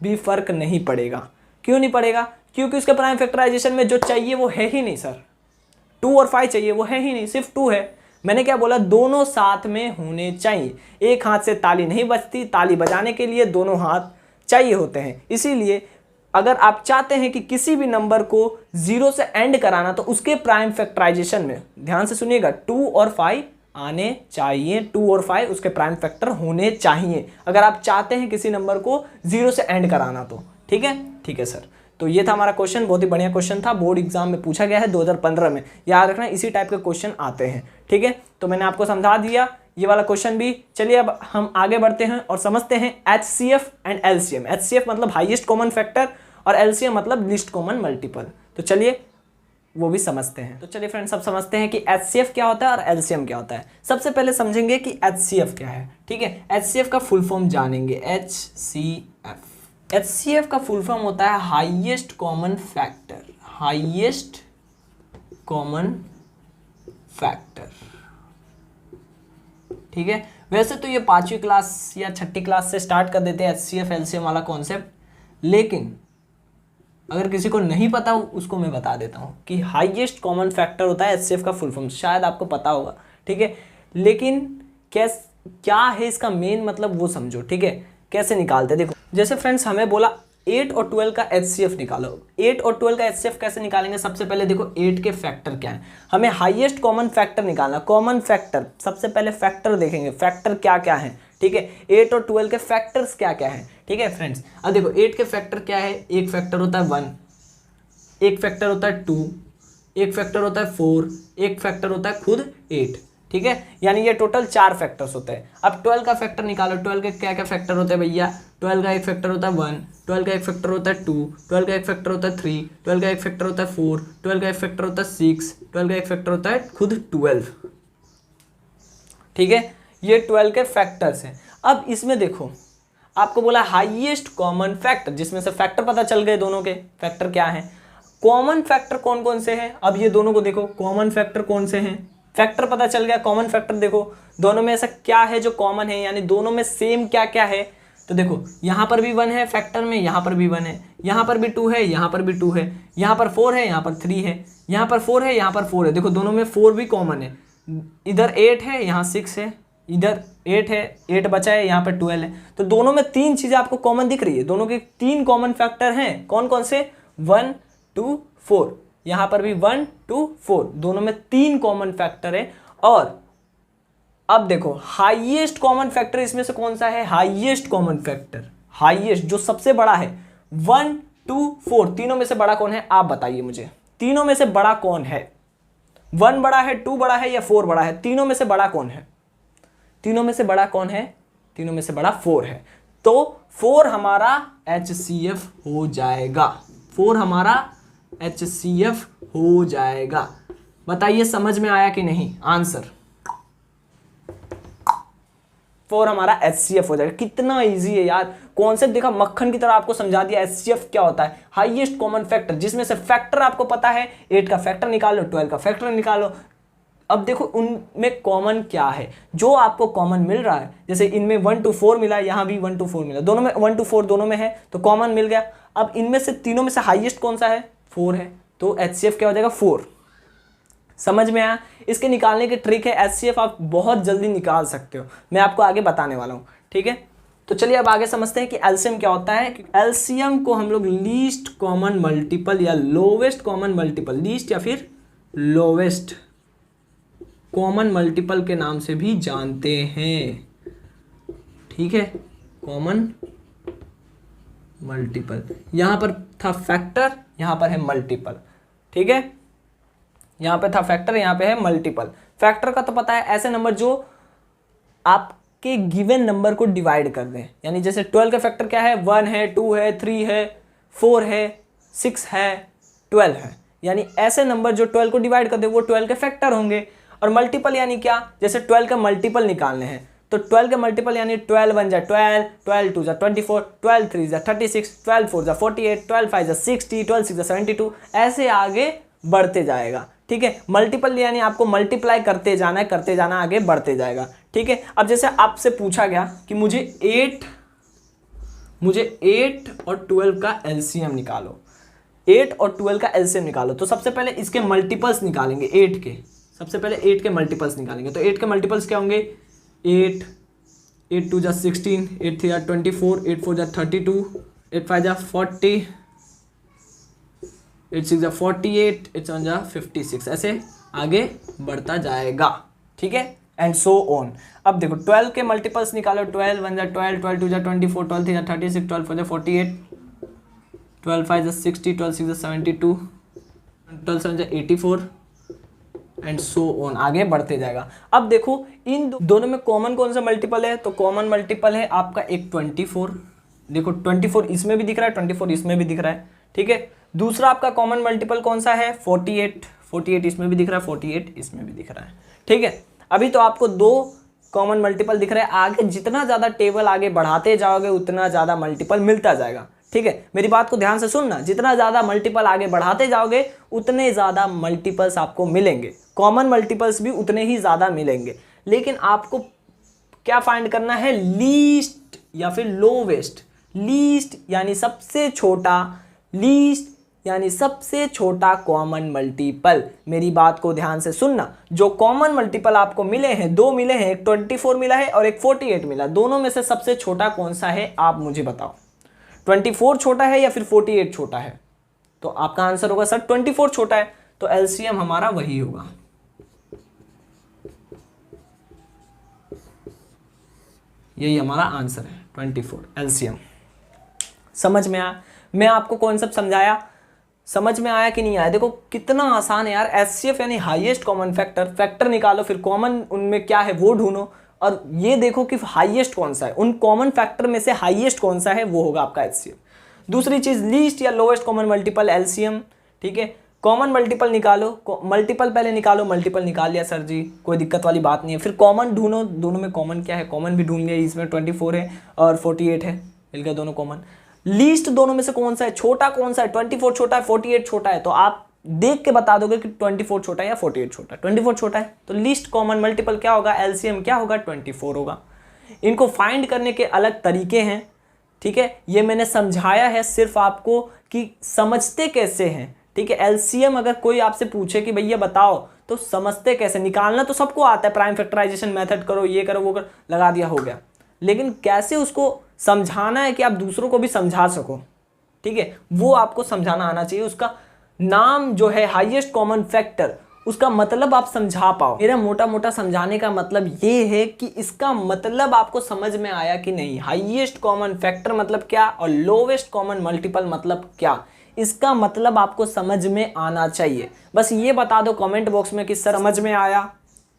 भी फर्क नहीं पड़ेगा। क्यों नहीं पड़ेगा? क्योंकि उसके प्राइम फैक्टराइजेशन में जो चाहिए वो है ही नहीं सर, 2 और 5 चाहिए, वो है ही नहीं, सिर्फ 2 है। मैंने क्या बोला, दोनों साथ में होने चाहिए, एक हाथ से ताली नहीं बजती, ताली बजाने के लिए दोनों हाथ चाहिए होते हैं। इसीलिए अगर आप चाहते हैं कि किसी भी नंबर को 0 से एंड कराना तो उसके प्राइम फैक्टराइजेशन में, ध्यान से सुनिएगा, 2 और 5 आने चाहिए, 2 और 5 उसके प्राइम फैक्टर होने चाहिए अगर आप चाहते हैं किसी नंबर को 0 से एंड कराना तो, ठीक है। ठीक है सर, तो ये था हमारा क्वेश्चन, बहुत ही बढ़िया क्वेश्चन था, बोर्ड एग्जाम में पूछा गया है 2015 में, याद रखना इसी टाइप के क्वेश्चन आते हैं, ठीक है। तो मैंने आपको समझा दिया ये वाला क्वेश्चन भी। चलिए अब हम आगे बढ़ते हैं और समझते हैं HCF एंड LCM। HCF मतलब हाईएस्ट कॉमन फैक्टर और LCM मतलब लीस्ट कॉमन मल्टीपल। तो चलिए वो भी समझते हैं। तो चलिए फ्रेंड्स, सब समझते हैं कि HCF क्या होता है और LCM क्या होता है। सबसे पहले समझेंगे कि HCF क्या है, ठीक है। HCF का फुल फॉर्म जानेंगे, HCF का फुल फॉर्म होता है highest common factor, highest common factor, ठीक है। वैसे तो ये 5वीं क्लास या 6ठी क्लास से स्टार्ट कर देते हैं HCF LCM वाला कॉन्सेप्ट, लेकिन अगर किसी को नहीं पता उसको मैं बता देता हूँ कि हाईएस्ट कॉमन फैक्टर होता है HCF का फुल फॉर्म, शायद आपको पता होगा, ठीक है। लेकिन क्या है इसका मेन मतलब वो समझो, ठीक है। कैसे निकालते हैं देखो, जैसे फ्रेंड्स हमें बोला 8 और 12 का HCF निकालो। 8 और 12 का HCF कैसे निकालेंगे? सबसे पहले देखो 8 के फैक्टर क्या है, हमें हाईएस्ट कॉमन फैक्टर निकालना। कॉमन फैक्टर, सबसे पहले फैक्टर देखेंगे, फैक्टर क्या क्या है, ठीक है। 8 और 12 के फैक्टर्स क्या क्या है, ठीक है फ्रेंड्स। अब देखो 8 के फैक्टर क्या है, एक फैक्टर होता है 1, एक फैक्टर होता है 2, एक फैक्टर होता है 4, एक फैक्टर होता है खुद 8, ठीक है। यानी ये टोटल 4 फैक्टर्स होते हैं। अब 12 का फैक्टर निकालो, 12 के क्या क्या फैक्टर होते हैं भैया? 12 का एक फैक्टर होता है 1, 12 का एक फैक्टर होता है 2, 12 का एक फैक्टर होता है 3, 12 का एक फैक्टर होता है 4, 12 का एक फैक्टर होता है 6, 12 का एक फैक्टर होता है खुद 12, ठीक है। ये 12 के फैक्टर्स हैं। अब इसमें देखो, आपको बोला हाईएस्ट कॉमन फैक्टर, जिसमें से फैक्टर पता चल गए दोनों के, फैक्टर क्या है, कॉमन फैक्टर कौन कौन से हैं। अब ये दोनों को देखो, कॉमन फैक्टर कौन से हैं, फैक्टर पता चल गया, कॉमन फैक्टर देखो दोनों में ऐसा क्या है जो कॉमन है, यानी दोनों में सेम क्या क्या है। तो देखो यहाँ पर भी 1 है फैक्टर में, यहाँ पर भी 1 है, यहाँ पर भी 2 है, यहाँ पर भी 2 है, यहाँ पर 4 है, यहाँ पर 3 है, यहाँ पर 4 है, यहाँ पर 4 है। देखो दोनों में 4 भी कॉमन है। इधर 8 है, यहाँ 6 है, इधर 8 है, 8 बचा है, यहाँ पर 12 है। तो दोनों में 3 चीज़ें आपको कॉमन दिख रही है, दोनों के 3 कॉमन फैक्टर हैं। कौन कौन से, 1 2 4, यहाँ पर भी 1 2 4, दोनों में 3 कॉमन फैक्टर है। और अब देखो हाईएस्ट कॉमन फैक्टर इसमें से कौन सा है, हाईएस्ट कॉमन फैक्टर, हाईएस्ट जो सबसे बड़ा है, 1 2 4, तीनों में से बड़ा कौन है, आप बताइए मुझे, तीनों में से बड़ा कौन है, 1 बड़ा है, 2 बड़ा है या 4 बड़ा है, तीनों में से बड़ा कौन है, तीनों में से बड़ा कौन है, तीनों में से बड़ा 4 है। तो 4 हमारा HCF हो जाएगा, 4 हमारा HCF हो जाएगा। बताइए समझ में आया कि नहीं, आंसर 4 हमारा HCF हो जाएगा। कितना इजी है यार, कॉन्सेप्ट देखा, मक्खन की तरह आपको समझा दिया। HCF क्या होता है, हाईएस्ट कॉमन फैक्टर, जिसमें से फैक्टर आपको पता है, 8 का फैक्टर निकालो, 12 का फैक्टर निकालो। अब देखो उनमें कॉमन क्या है, जो आपको कॉमन मिल रहा है, जैसे इनमें 1 to 4 मिला, यहाँ भी 1 to 4 मिला, दोनों में 1 to 4 दोनों में है, तो कॉमन मिल गया। अब इनमें से तीनों में से हाईएस्ट कौन सा है, 4 है, तो HCF क्या हो जाएगा, 4। समझ में आया। इसके निकालने की ट्रिक है, HCF आप बहुत जल्दी निकाल सकते हो, मैं आपको आगे बताने वाला हूँ, ठीक है। तो चलिए अब आगे समझते हैं कि एलसीएम क्या होता है। एलसीएम को हम लोग लीस्ट कॉमन मल्टीपल या लोवेस्ट कॉमन मल्टीपल, लीस्ट या फिर लोवेस्ट कॉमन मल्टीपल के नाम से भी जानते हैं, ठीक है। कॉमन मल्टीपल, यहां पर था फैक्टर, यहां पर है मल्टीपल, ठीक है। यहां पे था फैक्टर, यहां पे है मल्टीपल। फैक्टर का तो पता है, ऐसे नंबर जो आपके गिवन नंबर को डिवाइड कर दें, यानी जैसे 12 का फैक्टर क्या है, 1 है, 2 है, 3 है, 4 है, 6 है, 12 है, यानी ऐसे नंबर जो 12 को डिवाइड कर दे वो 12 के फैक्टर होंगे। और मल्टीपल यानी क्या, जैसे 12 का मल्टीपल निकालने हैं, तो 12 के मल्टीपल यानी 12 1 जा 12, 12 2 जा 24, 12 3 जा 36, 12 4 जा 48, 12 5 जा 60, 12 6 जा 72, ऐसे आगे बढ़ते जाएगा, ठीक है। मल्टीपल यानी आपको मल्टीप्लाई करते जाना है, करते जाना, आगे बढ़ते जाएगा, ठीक है। अब जैसे आपसे पूछा गया कि मुझे 8 और 12 का एलसीएम निकालो, 8 और 12 का एलसीएम निकालो, तो सबसे पहले इसके मल्टीपल्स निकालेंगे, 8 के, सबसे पहले 8 के मल्टीपल्स निकालेंगे। तो 8 के मल्टीपल्स क्या होंगे, 8 8 2 जा 16, 8 3 जा 24, 8 4 जा 32, 8 5 जा 40, 8 6 जा 48, 8 7 जा 56, ऐसे आगे बढ़ता जाएगा, ठीक है, एंड सो ऑन। अब देखो 12 के मल्टीपल्स निकालो, 12 1 जा 12, 12 2 जा 24, 12 3 जा 36, 12 4 जा 48, 12 5 जा 60, 12 6 जा 72, 12 7 जा 84, एंड सो ऑन, आगे बढ़ते जाएगा। अब देखो इन दोनों में कॉमन कौन सा मल्टीपल है, तो कॉमन मल्टीपल है आपका एक 24, देखो 24 इसमें भी दिख रहा है, 24 इसमें भी दिख रहा है, ठीक है। दूसरा आपका कॉमन मल्टीपल कौन सा है, 48, 48 इसमें भी दिख रहा है, 48 इसमें भी दिख रहा है, ठीक है। अभी तो आपको 2 कॉमन मल्टीपल दिख रहे हैं, आगे जितना ज़्यादा टेबल आगे बढ़ाते जाओगे उतना ज़्यादा मल्टीपल मिलता जाएगा, ठीक है। मेरी बात को ध्यान से सुनना, जितना ज़्यादा मल्टीपल आगे बढ़ाते जाओगे उतने ज़्यादा मल्टीपल्स आपको मिलेंगे, कॉमन मल्टीपल्स भी उतने ही ज़्यादा मिलेंगे, लेकिन आपको क्या फाइंड करना है, लीस्ट या फिर लोवेस्ट। लीस्ट यानी सबसे छोटा, लीस्ट यानी सबसे छोटा कॉमन मल्टीपल। मेरी बात को ध्यान से सुनना, जो कॉमन मल्टीपल आपको मिले हैं, 2 मिले हैं, एक 24 मिला है और एक 48 मिला, दोनों में से सबसे छोटा कौन सा है आप मुझे बताओ। 24 छोटा है या फिर 48 छोटा है, तो आपका आंसर होगा सर 24 छोटा है, तो एलसीएम हमारा वही होगा। यही हमारा आंसर है 24 एलसीएम। समझ में आया, मैं आपको कॉन्सेप्ट समझाया, समझ में आया कि नहीं आया। देखो कितना आसान है यार, एचसीएफ यानी हाईएस्ट कॉमन फैक्टर, फैक्टर निकालो, फिर कॉमन उनमें क्या है वो ढूंढो, और ये देखो कि हाईएस्ट कौन सा है, उन कॉमन फैक्टर में से हाईएस्ट कौन सा है वो होगा आपका एचसीएफ। दूसरी चीज लीस्ट या लोएस्ट कॉमन मल्टीपल एलसीएम, ठीक है। कॉमन मल्टीपल निकालो, मल्टीपल पहले निकालो, मल्टीपल निकाल लिया सर जी, कोई दिक्कत वाली बात नहीं है। फिर कॉमन ढूंढो, दोनों में कॉमन क्या है, कॉमन भी ढूंढ लिया, इसमें 24 है और 48 है, मिल गया दोनों कॉमन। लीस्ट दोनों में से कौन सा है, छोटा कौन सा है, 24 छोटा है 48 छोटा है, तो आप देख के बता दोगे कि 24 छोटा है या 48 छोटा है। 24 छोटा है तो लीस्ट कॉमन मल्टीपल क्या होगा, एलसीएम क्या होगा, 24 होगा। इनको फाइंड करने के अलग तरीके हैं, ठीक है, ये मैंने समझाया है सिर्फ आपको कि समझते कैसे हैं, ठीक है। एलसीएम अगर कोई आपसे पूछे कि भैया बताओ तो समझते कैसे, निकालना तो सबको आता है, प्राइम फैक्टराइजेशन मेथड करो, ये करो वो कर, लगा दिया हो गया, लेकिन कैसे उसको समझाना है कि आप दूसरों को भी समझा सको, ठीक है, वो आपको समझाना आना चाहिए। उसका नाम जो है हाईएस्ट कॉमन फैक्टर, उसका मतलब आप समझा पाओ। मेरा मोटा मोटा समझाने का मतलब ये है कि इसका मतलब आपको समझ में आया कि नहीं, हाईएस्ट कॉमन फैक्टर मतलब क्या और लोवेस्ट कॉमन मल्टीपल मतलब क्या, इसका मतलब आपको समझ में आना चाहिए। बस ये बता दो कमेंट बॉक्स में कि सर समझ में आया,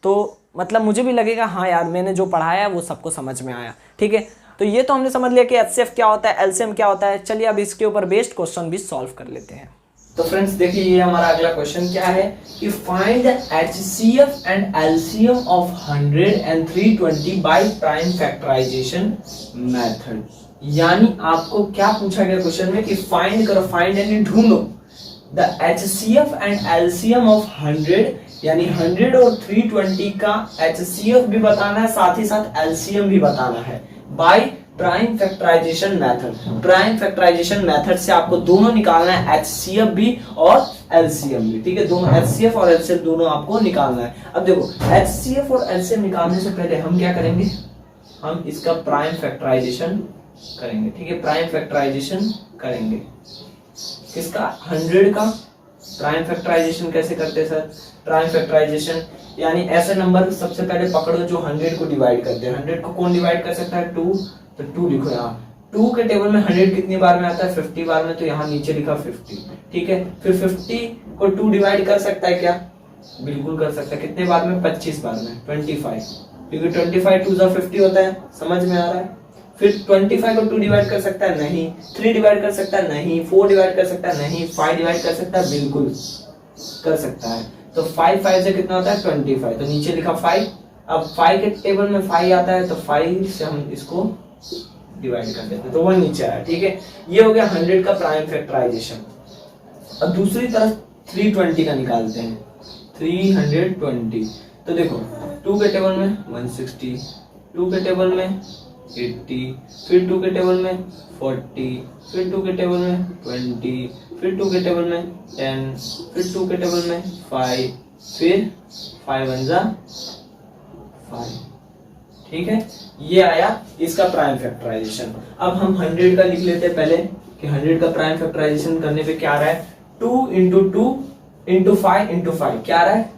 तो मतलब मुझे भी लगेगा हाँ यार मैंने जो पढ़ाया है वो सबको समझ में आया, ठीक है। तो ये तो हमने समझ लिया कि एचसीएफ क्या होता है, एलसीएम क्या होता है। चलिए अब इसके ऊपर बेस्ड क्वेश्चन भी सॉल्व कर लेते हैं। तो फ्रेंड्स देखिए ये हमारा अगला क्वेश्चन क्या है कि find the HCF and LCM of 100 and 320 by prime factorization method. यानी आपको क्या पूछा गया क्वेश्चन में कि फाइंड करो, फाइंड यानी ढूंढो the HCF and LCM of 100, यानी 100 और 320 का एचसीएफ भी बताना है, साथ ही साथ एलसीएम भी बताना है by prime factorization method. Prime factorization method से आपको दोनों निकालना है, एचसीएफ भी और एलसीएम भी, ठीक है, दोनों एचसीएफ और एलसीएम दोनों आपको निकालना है। अब देखो एचसीएफ और एलसीएम निकालने से पहले हम क्या करेंगे, हम इसका प्राइम फैक्टराइजेशन करेंगे, ठीक है, प्राइम फैक्टराइजेशन करेंगे किसका, 100 का। प्राइम फैक्टराइजेशन कैसे करते हैं सर, प्राइम फैक्टराइजेशन यानी ऐसे नंबर सबसे पहले पकड़ो जो 100 को डिवाइड करते हैं। 100 को कौन डिवाइड कर सकता है, 2, तो 2 लिखो यहाँ। 2 के टेबल में 100 कितनी बार में आता है, 50 बार में, तो यहाँ नीचे लिखा 50, ठीक है। फिर 50 को 2 डिवाइड कर सकता है क्या, बिल्कुल कर सकता है, कितने बार में, 25 बार में, 25, क्योंकि 25 2 50 होता है, समझ में आ रहा है। फिर 25 को 2 डिवाइड कर सकता है, नहीं। 3 डिवाइड कर सकता है, नहीं। 4 डिवाइड कर सकता है, नहीं। 5 डिवाइड कर सकता है, बिल्कुल कर सकता है। तो 5 से कितना होता है, 25, तो नीचे लिखा 5। अब 5 के टेबल में 5 आता है, तो 5 से हम इसको डिवाइड कर देते हैं, तो वो नीचे आया, ठीक है। ये हो गया 100 का प्राइम फैक्टराइजेशन। अब दूसरी तरफ 320 का निकालते हैं, 320। तो देखो 2 के टेबल में 160, 2 के टेबल में 80, फिर 2 के टेबल में 40, फिर 2 के टेबल में 20, फिर 2 के टेबल में 10, फिर 2 के टेबल में 5, फिर 5 1 जा 5, ठीक है। ये आया इसका प्राइम फैक्टराइजेशन। अब हम 100 का लिख लेते हैं पहले कि 100 का प्राइम फैक्टराइजेशन करने पे क्या आ रहा है, 2 into 2 into 5 into 5 क्या आ रहा है,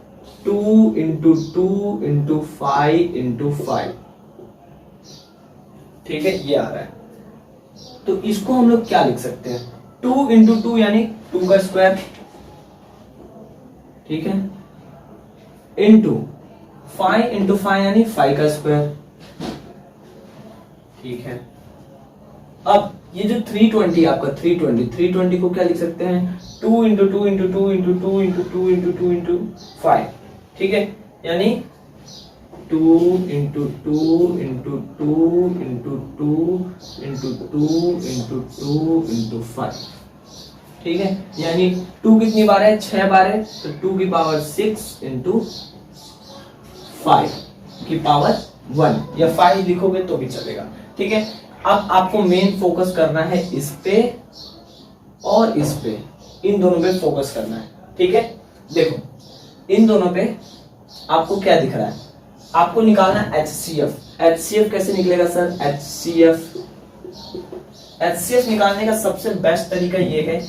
2 into 2 into 5 into 5, ठीक है, ये आ रहा है। तो इसको हम लोग क्या लिख सकते हैं, 2 into 2 यानी 2 का स्क्वायर, ठीक है, into 5 into 5 यानी 5 का स्क्वायर, ठीक है। अब ये जो 320 आपका 320 को क्या लिख सकते हैं, 2 into 2 into 2 into 2 into 2 into 2 into 5, ठीक है, यानी 2 into 2 into 2 into 2 into 2 into 2 into 5, ठीक है, यानी 2 कितनी बार है, 6 बार है, तो 2 की पावर 6 into 5 की पावर 1, या 5 लिखोगे तो भी चलेगा, ठीक है। अब आपको मेन फोकस करना है इस पे और इस पे, इन दोनों पे फोकस करना है, ठीक है। देखो इन दोनों पे आपको क्या दिख रहा है, आपको निकालना है HCF। HCF कैसे निकलेगा सर, HCF निकालने का सबसे बेस्ट तरीका ये है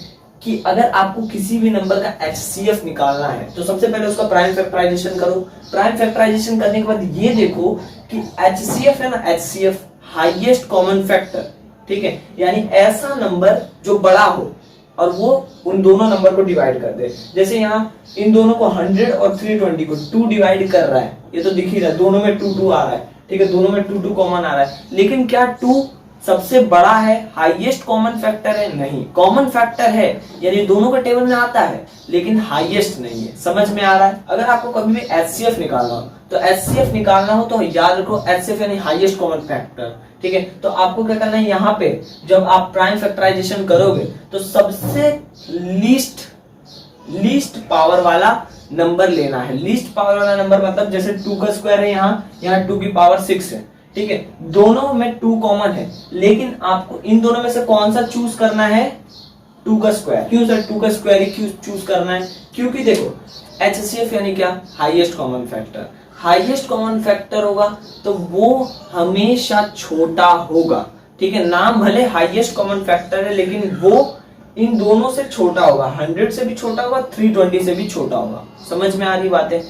कि अगर आपको किसी भी नंबर का HCF निकालना है तो सबसे पहले उसका प्राइम फैक्टराइजेशन करो। प्राइम फैक्टराइजेशन करने के बाद ये देखो कि HCF है ना, HCF हाईएस्ट कॉमन फैक्टर, ठीक है, यानी ऐसा नंबर जो बड़ा हो और वो उन दोनों नंबर को डिवाइड कर दे। जैसे यहाँ इन दोनों को 100 और 320 को 2 डिवाइड कर रहा है, ये तो दिख ही रहा है, दोनों में 2 2 आ रहा है, ठीक है, दोनों में 2 2 कॉमन आ रहा है, लेकिन क्या 2 सबसे बड़ा है, हाईएस्ट कॉमन फैक्टर है, नहीं, कॉमन फैक्टर है यानी दोनों का टेबल में आता है लेकिन हाईएस्ट नहीं है। समझ में आ रहा है? अगर आपको कभी भी एचसीएफ निकालना हो तो एचसीएफ निकालना हो तो याद रखो एचसीएफ यानी हाईएस्ट कॉमन फैक्टर, ठीक है। तो आपको क्या करना है, यहाँ पे जब आप प्राइम फैक्टराइजेशन करोगे तो सबसे लीस्ट पावर वाला नंबर लेना है। लीस्ट पावर वाला नंबर मतलब जैसे 2 का स्क्वायर है, यहाँ 2 की पावर 6 है, ठीक है। दोनों में 2 कॉमन है लेकिन आपको इन दोनों में से कौन सा चूज करना है, 2 का स्क्वायर। क्यों सर 2 का स्क्वायर ही क्यों चूज करना है? क्योंकि देखो एचसीएफ यानी क्या, highest common factor. Highest common factor होगा तो वो हमेशा छोटा होगा, ठीक है। नाम भले हाईएस्ट कॉमन फैक्टर है लेकिन वो इन दोनों से छोटा होगा, 100 से भी छोटा होगा, 320 से भी छोटा होगा। समझ में आ रही बातें?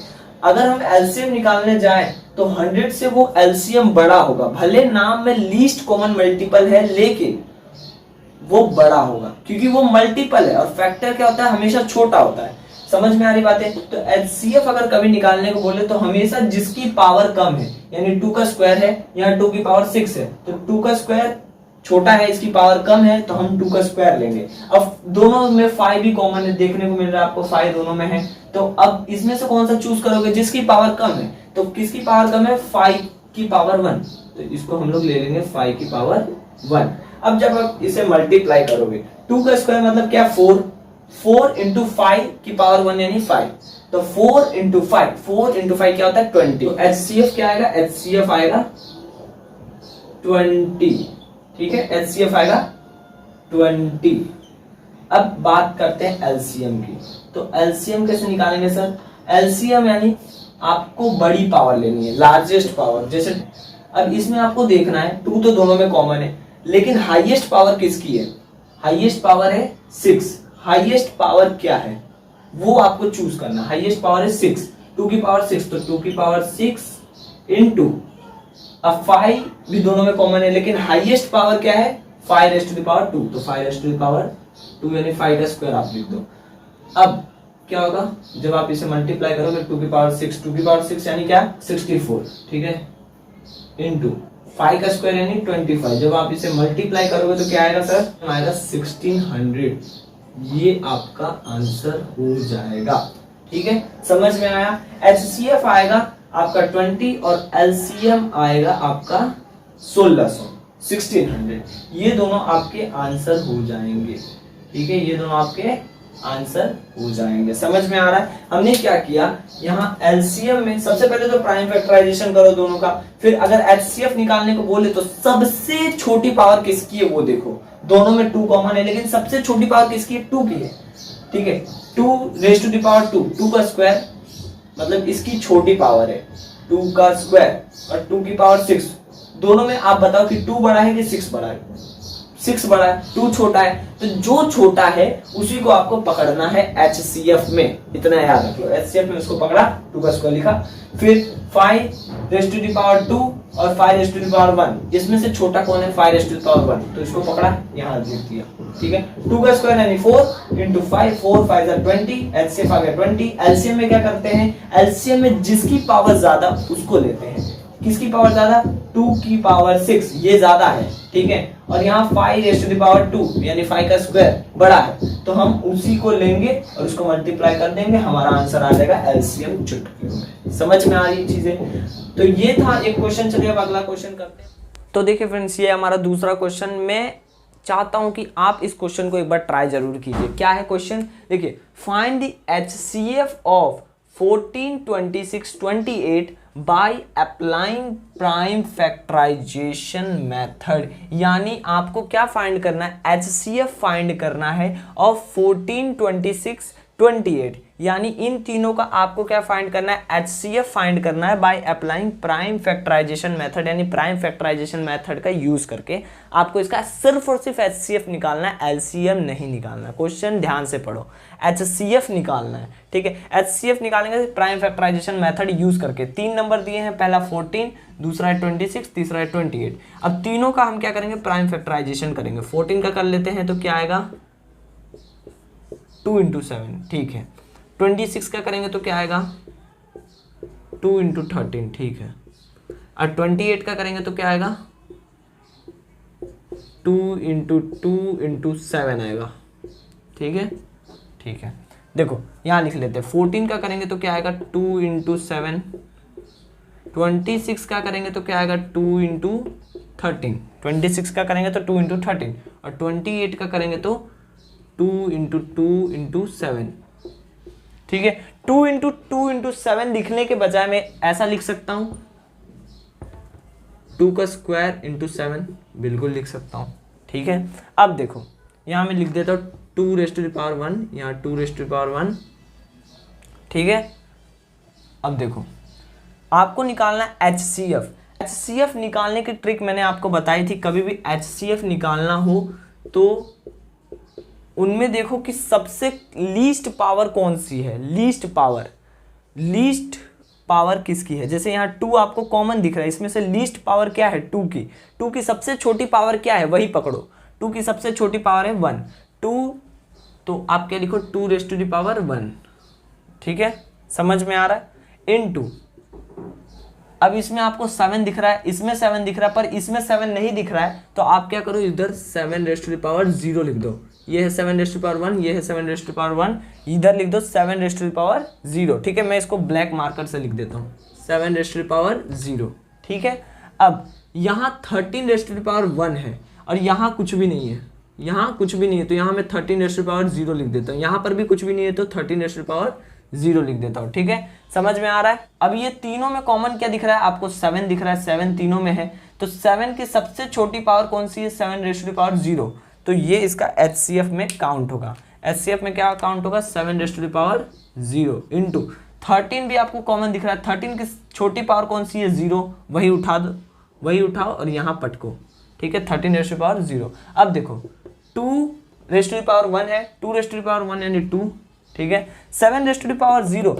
अगर हम एलसीएम निकालने जाएं तो 100 से वो एलसीएम बड़ा होगा, भले नाम में लीस्ट कॉमन मल्टीपल है लेकिन वो बड़ा होगा क्योंकि वो मल्टीपल है और फैक्टर क्या होता है, हमेशा छोटा होता है। समझ में आ रही बातें? तो एचसीएफ अगर कभी निकालने को बोले तो हमेशा जिसकी पावर कम है, यानी 2 का स्क्वायर है, यहाँ 2 की पावर 6 है, तो 2 का स्क्वायर छोटा है, इसकी पावर कम है तो हम 2 का स्क्वायर लेंगे। अब दोनों में 5 भी कॉमन है, देखने को मिल रहा है आपको 5 दोनों में है। तो अब इसमें से कौन सा चूज करोगे, जिसकी पावर कम है। तो किसकी पावर कम है, 5 की पावर 1, तो इसको हम लोग ले लेंगे 5 की पावर 1। अब जब आप इसे मल्टीप्लाई करोगे, 2 का स्क्वायर मतलब क्या, 4 इंटू 5 की पावर 1 यानी 5, तो 4 इंटू 5 क्या होता है, 20। तो एचसीएफ क्या आएगा, एचसीएफ आएगा 20, ठीक है, एचसीएफ आएगा 20। अब बात करते हैं एलसीएम की। तो एलसीएम कैसे निकालेंगे सर, एलसीएम यानी आपको बड़ी पावर लेनी है, लार्जेस्ट पावर। जैसे अब इसमें आपको देखना है 2 तो दोनों में कॉमन है लेकिन हाईएस्ट पावर किसकी है, हाईएस्ट पावर है 6। हाईएस्ट पावर क्या है वो आपको चूज करना, हाईएस्ट पावर है 6, 2 की पावर 6, तो 2 की पावर 6 इंटू, अब 5 भी दोनों में कॉमन है लेकिन हाईएस्ट पावर क्या है, 5 रेज़ टू द पावर 2, तो 5 रेज़ टू द पावर 2 यानी 5 का स्क्वायर आप लिख दो। अब क्या होगा, जब आप इसे मल्टीप्लाई करोगे 2 की पावर 6 यानी क्या, 64, ठीक है, इंटू 5 का स्क्वायर यानी 25। जब आप इसे मल्टीप्लाई करोगे तो क्या आएगा सर, आएगा 1600। ये आपका आंसर हो जाएगा, ठीक है। समझ में आया? एचसीएफ आएगा आपका 20 और एलसीएम आएगा आपका 1600। ये दोनों आपके आंसर हो जाएंगे, ठीक है, ये दोनों आपके आंसर हो जाएंगे। समझ में आ रहा है? हमने क्या किया, यहाँ एलसीएम में सबसे पहले तो प्राइम फैक्टराइजेशन करो दोनों का, फिर अगर एचसीएफ निकालने को बोले तो सबसे छोटी पावर किसकी है वो देखो। दोनों में 2 कॉमन है लेकिन सबसे छोटी पावर किसकी है, 2 की है, ठीक है। 2 रेज़ टू द पावर 2 का स्क्वायर मतलब इसकी छोटी पावर है 2 का स्क्वायर, और 2 की पावर 6। दोनों में आप बताओ कि 2 बड़ा है कि 6 बड़ा है, 6 बड़ा है, 2 छोटा है, तो जो छोटा है उसी को आपको पकड़ना है एचसीएफ में। इतना याद रख लो, एचसीएफ में उसको पकड़ा, 2 का स्क्वायर लिखा, फिर 5 रेज़ टू द पावर 2 और 5 रेज़ टू द पावर 1, इसमें से छोटा कौन है, 5 रेज़ टू द पावर 1, तो इसको पकड़ा, यहाँ लिख दिया, ठीक है। 2 का स्क्वायर यानी 4 इंटू 5, 4 5 20, एचसीएफ आ गया 20। एलसीएम में क्या करते हैं, एलसीएम में जिसकी पावर ज्यादा उसको लेते हैं। किसकी पावर ज्यादा, 2 की पावर 6, ये ज्यादा है, ठीक है, और यहाँ 5 रेज़ टू द पावर 2 यानी 5 का स्क्वायर बड़ा है, तो हम उसी को लेंगे और उसको मल्टीप्लाई कर देंगे, हमारा आंसर आ जाएगा एलसीएम चुटकियों में। समझ में आ रही चीजें? तो ये था एक क्वेश्चन। चलिए अब अगला क्वेश्चन करते हैं। तो देखिए फ्रेंड्स, ये हमारा दूसरा क्वेश्चन। मैं चाहता हूं कि आप इस क्वेश्चन को एक बार ट्राई जरूर कीजिए। क्या है क्वेश्चन, देखिए, find the HCF of 14, 26, 28 by applying prime factorization method. यानी आपको क्या फाइंड करना है, एचसीएफ फाइंड करना है ऑफ 14, 26, 28, यानी इन तीनों का आपको क्या फाइंड करना है, एचसीएफ फाइंड करना है by applying prime factorization method, यानी प्राइम फैक्टराइजेशन मेथड का यूज करके आपको इसका सिर्फ और सिर्फ एचसीएफ निकालना है, एलसीएम नहीं निकालना। क्वेश्चन ध्यान से पढ़ो, एचसीएफ निकालना है, ठीक है। एचसीएफ निकालेंगे प्राइम फैक्टराइजेशन मेथड यूज करके। 3 नंबर दिए हैं, पहला 14, दूसरा है 26, तीसरा है 28। अब तीनों का हम क्या करेंगे, प्राइम फैक्टराइजेशन करेंगे। 14 का कर लेते हैं तो क्या आएगा, 2 इंटू 7, ठीक है। 26 का करेंगे तो क्या आएगा, 2 इंटू 13, ठीक है। और 28 का करेंगे तो क्या आएगा, 2 × 2 × 7 आएगा। ठीक है, ठीक है, देखो यहाँ लिख लेते हैं। 14 का करेंगे तो क्या आएगा 2 × 7। 26 का करेंगे तो क्या आएगा 2 × 13। 26 का करेंगे तो 2 × 13 और 28 का करेंगे तो 2 × 2 × 7। ठीक है, 2 × 2 × 7 लिखने के बजाय मैं ऐसा लिख सकता हूँ 2 का स्क्वायर × 7, बिल्कुल लिख सकता हूँ। ठीक है, अब देखो यहाँ मैं लिख देता हूँ 2⁻1, यहाँ 2⁻1। ठीक है, अब देखो आपको निकालना है HCF। HCF निकालने की ट्रिक मैंने आपको बताई थी। कभी भी HCF निकालना हो तो उनमें देखो कि सबसे लीस्ट पावर कौन सी है। लीस्ट पावर किसकी है। जैसे यहाँ 2 आपको कॉमन दिख रहा है, इसमें से लीस्ट पावर क्या है 2 की। 2 की सबसे छोटी पावर क्या है वही पकड़ो। 2 की सबसे छोटी पावर है 1। 2 तो आप क्या लिखो 2⁻1। ठीक है, समझ में आ रहा है। इनटू अब इसमें आपको 7 दिख रहा है, इसमें 7 दिख रहा है, पर इसमें 7 नहीं दिख रहा है तो आप क्या करो इधर 7⁻0 लिख दो। ये है 7⁻1, ये है 7⁻1, इधर लिख दो 7⁻0। ठीक है, मैं इसको ब्लैक मार्कर से लिख देता हूँ 7⁻0। ठीक है, अब यहाँ 13⁻1 है और यहाँ कुछ भी नहीं है, यहाँ कुछ भी नहीं है तो यहाँ मैं 13⁻0 लिख देता हूँ। यहाँ पर भी कुछ भी नहीं है तो 13⁻0 लिख देता हूँ। ठीक है, समझ में आ रहा है। अब ये तीनों में कॉमन क्या दिख रहा है आपको 7 दिख रहा है। 7 तीनों में है तो 7 की सबसे छोटी पावर कौन सी है 7⁻0। तो ये इसका HCF में काउंट होगा। HCF में क्या काउंट होगा 7⁻0 इंटू 13 भी आपको कॉमन दिख रहा है। 13 की छोटी पावर कौन सी है 0, वही उठा दो, वही उठाओ और यहाँ पटको। ठीक है, 13⁻0। अब देखो 2⁻1 है, 2⁻1 यानी 2। ठीक है, 7⁻0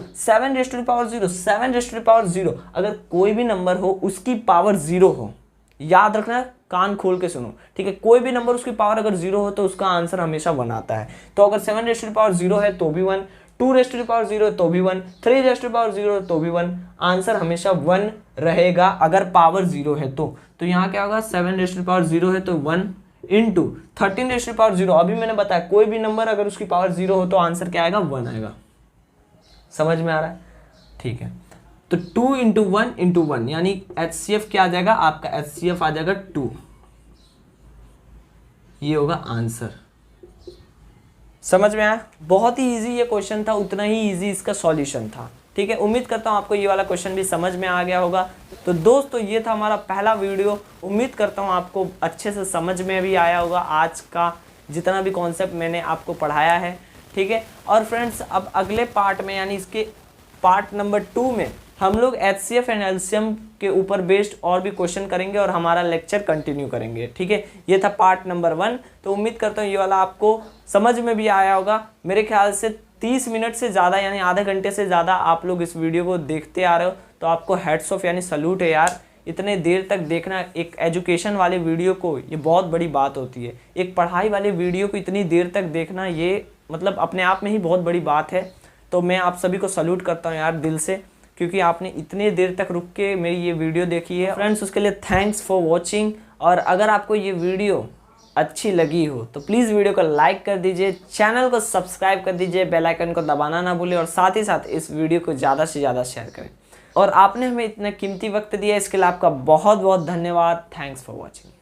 अगर कोई भी नंबर हो उसकी पावर 0 हो, याद रखना, कान खोल के सुनो। ठीक है, कोई भी नंबर उसकी पावर अगर 0 हो तो उसका आंसर हमेशा 1 आता है। तो अगर 7⁻0 है तो भी 1, 2⁻0 है तो भी 1, 3⁻0 है तो भी 1, आंसर हमेशा 1 रहेगा अगर पावर 0 है तो यहाँ क्या होगा 7⁻0 है तो 1 इंटू 13⁻0। अभी मैंने बताया कोई भी नंबर अगर उसकी पावर 0 हो तो आंसर क्या आएगा 1 आएगा। समझ में आ रहा है। ठीक है, तो 2 × 1 × 1 यानी HCF क्या आ जाएगा आपका HCF आ जाएगा 2। ये होगा आंसर। समझ में आया। बहुत ही इजी ये क्वेश्चन था, उतना ही इजी इसका सॉल्यूशन था। ठीक है, उम्मीद करता हूँ आपको ये वाला क्वेश्चन भी समझ में आ गया होगा। तो दोस्तों ये था हमारा पहला वीडियो। उम्मीद करता हूँ आपको अच्छे से समझ में भी आया होगा आज का जितना भी कॉन्सेप्ट मैंने आपको पढ़ाया है। ठीक है, और फ्रेंड्स अब अगले पार्ट में यानी इसके पार्ट नंबर 2 में हम लोग HCF एंड LCM के ऊपर बेस्ड और भी क्वेश्चन करेंगे और हमारा लेक्चर कंटिन्यू करेंगे। ठीक है, ये था पार्ट नंबर 1। तो उम्मीद करता हूँ ये वाला आपको समझ में भी आया होगा। मेरे ख्याल से 30 मिनट से ज़्यादा यानी आधे घंटे से ज़्यादा आप लोग इस वीडियो को देखते आ रहे हो तो आपको हैट्स ऑफ यानी सल्यूट है यार। इतने देर तक देखना एक एजुकेशन वाले वीडियो को, ये बहुत बड़ी बात होती है। एक पढ़ाई वाले वीडियो को इतनी देर तक देखना ये मतलब अपने आप में ही बहुत बड़ी बात है। तो मैं आप सभी को सल्यूट करता हूँ यार दिल से, क्योंकि आपने इतने देर तक रुक के मेरी ये वीडियो देखी है। फ्रेंड्स उसके लिए थैंक्स फॉर वॉचिंग। और अगर आपको ये वीडियो अच्छी लगी हो तो प्लीज़ वीडियो को लाइक कर दीजिए, चैनल को सब्सक्राइब कर दीजिए, बेल आइकन को दबाना ना भूलें और साथ ही साथ इस वीडियो को ज़्यादा से ज़्यादा शेयर करें। और आपने हमें इतना कीमती वक्त दिया इसके लिए आपका बहुत बहुत धन्यवाद। Thanks for watching.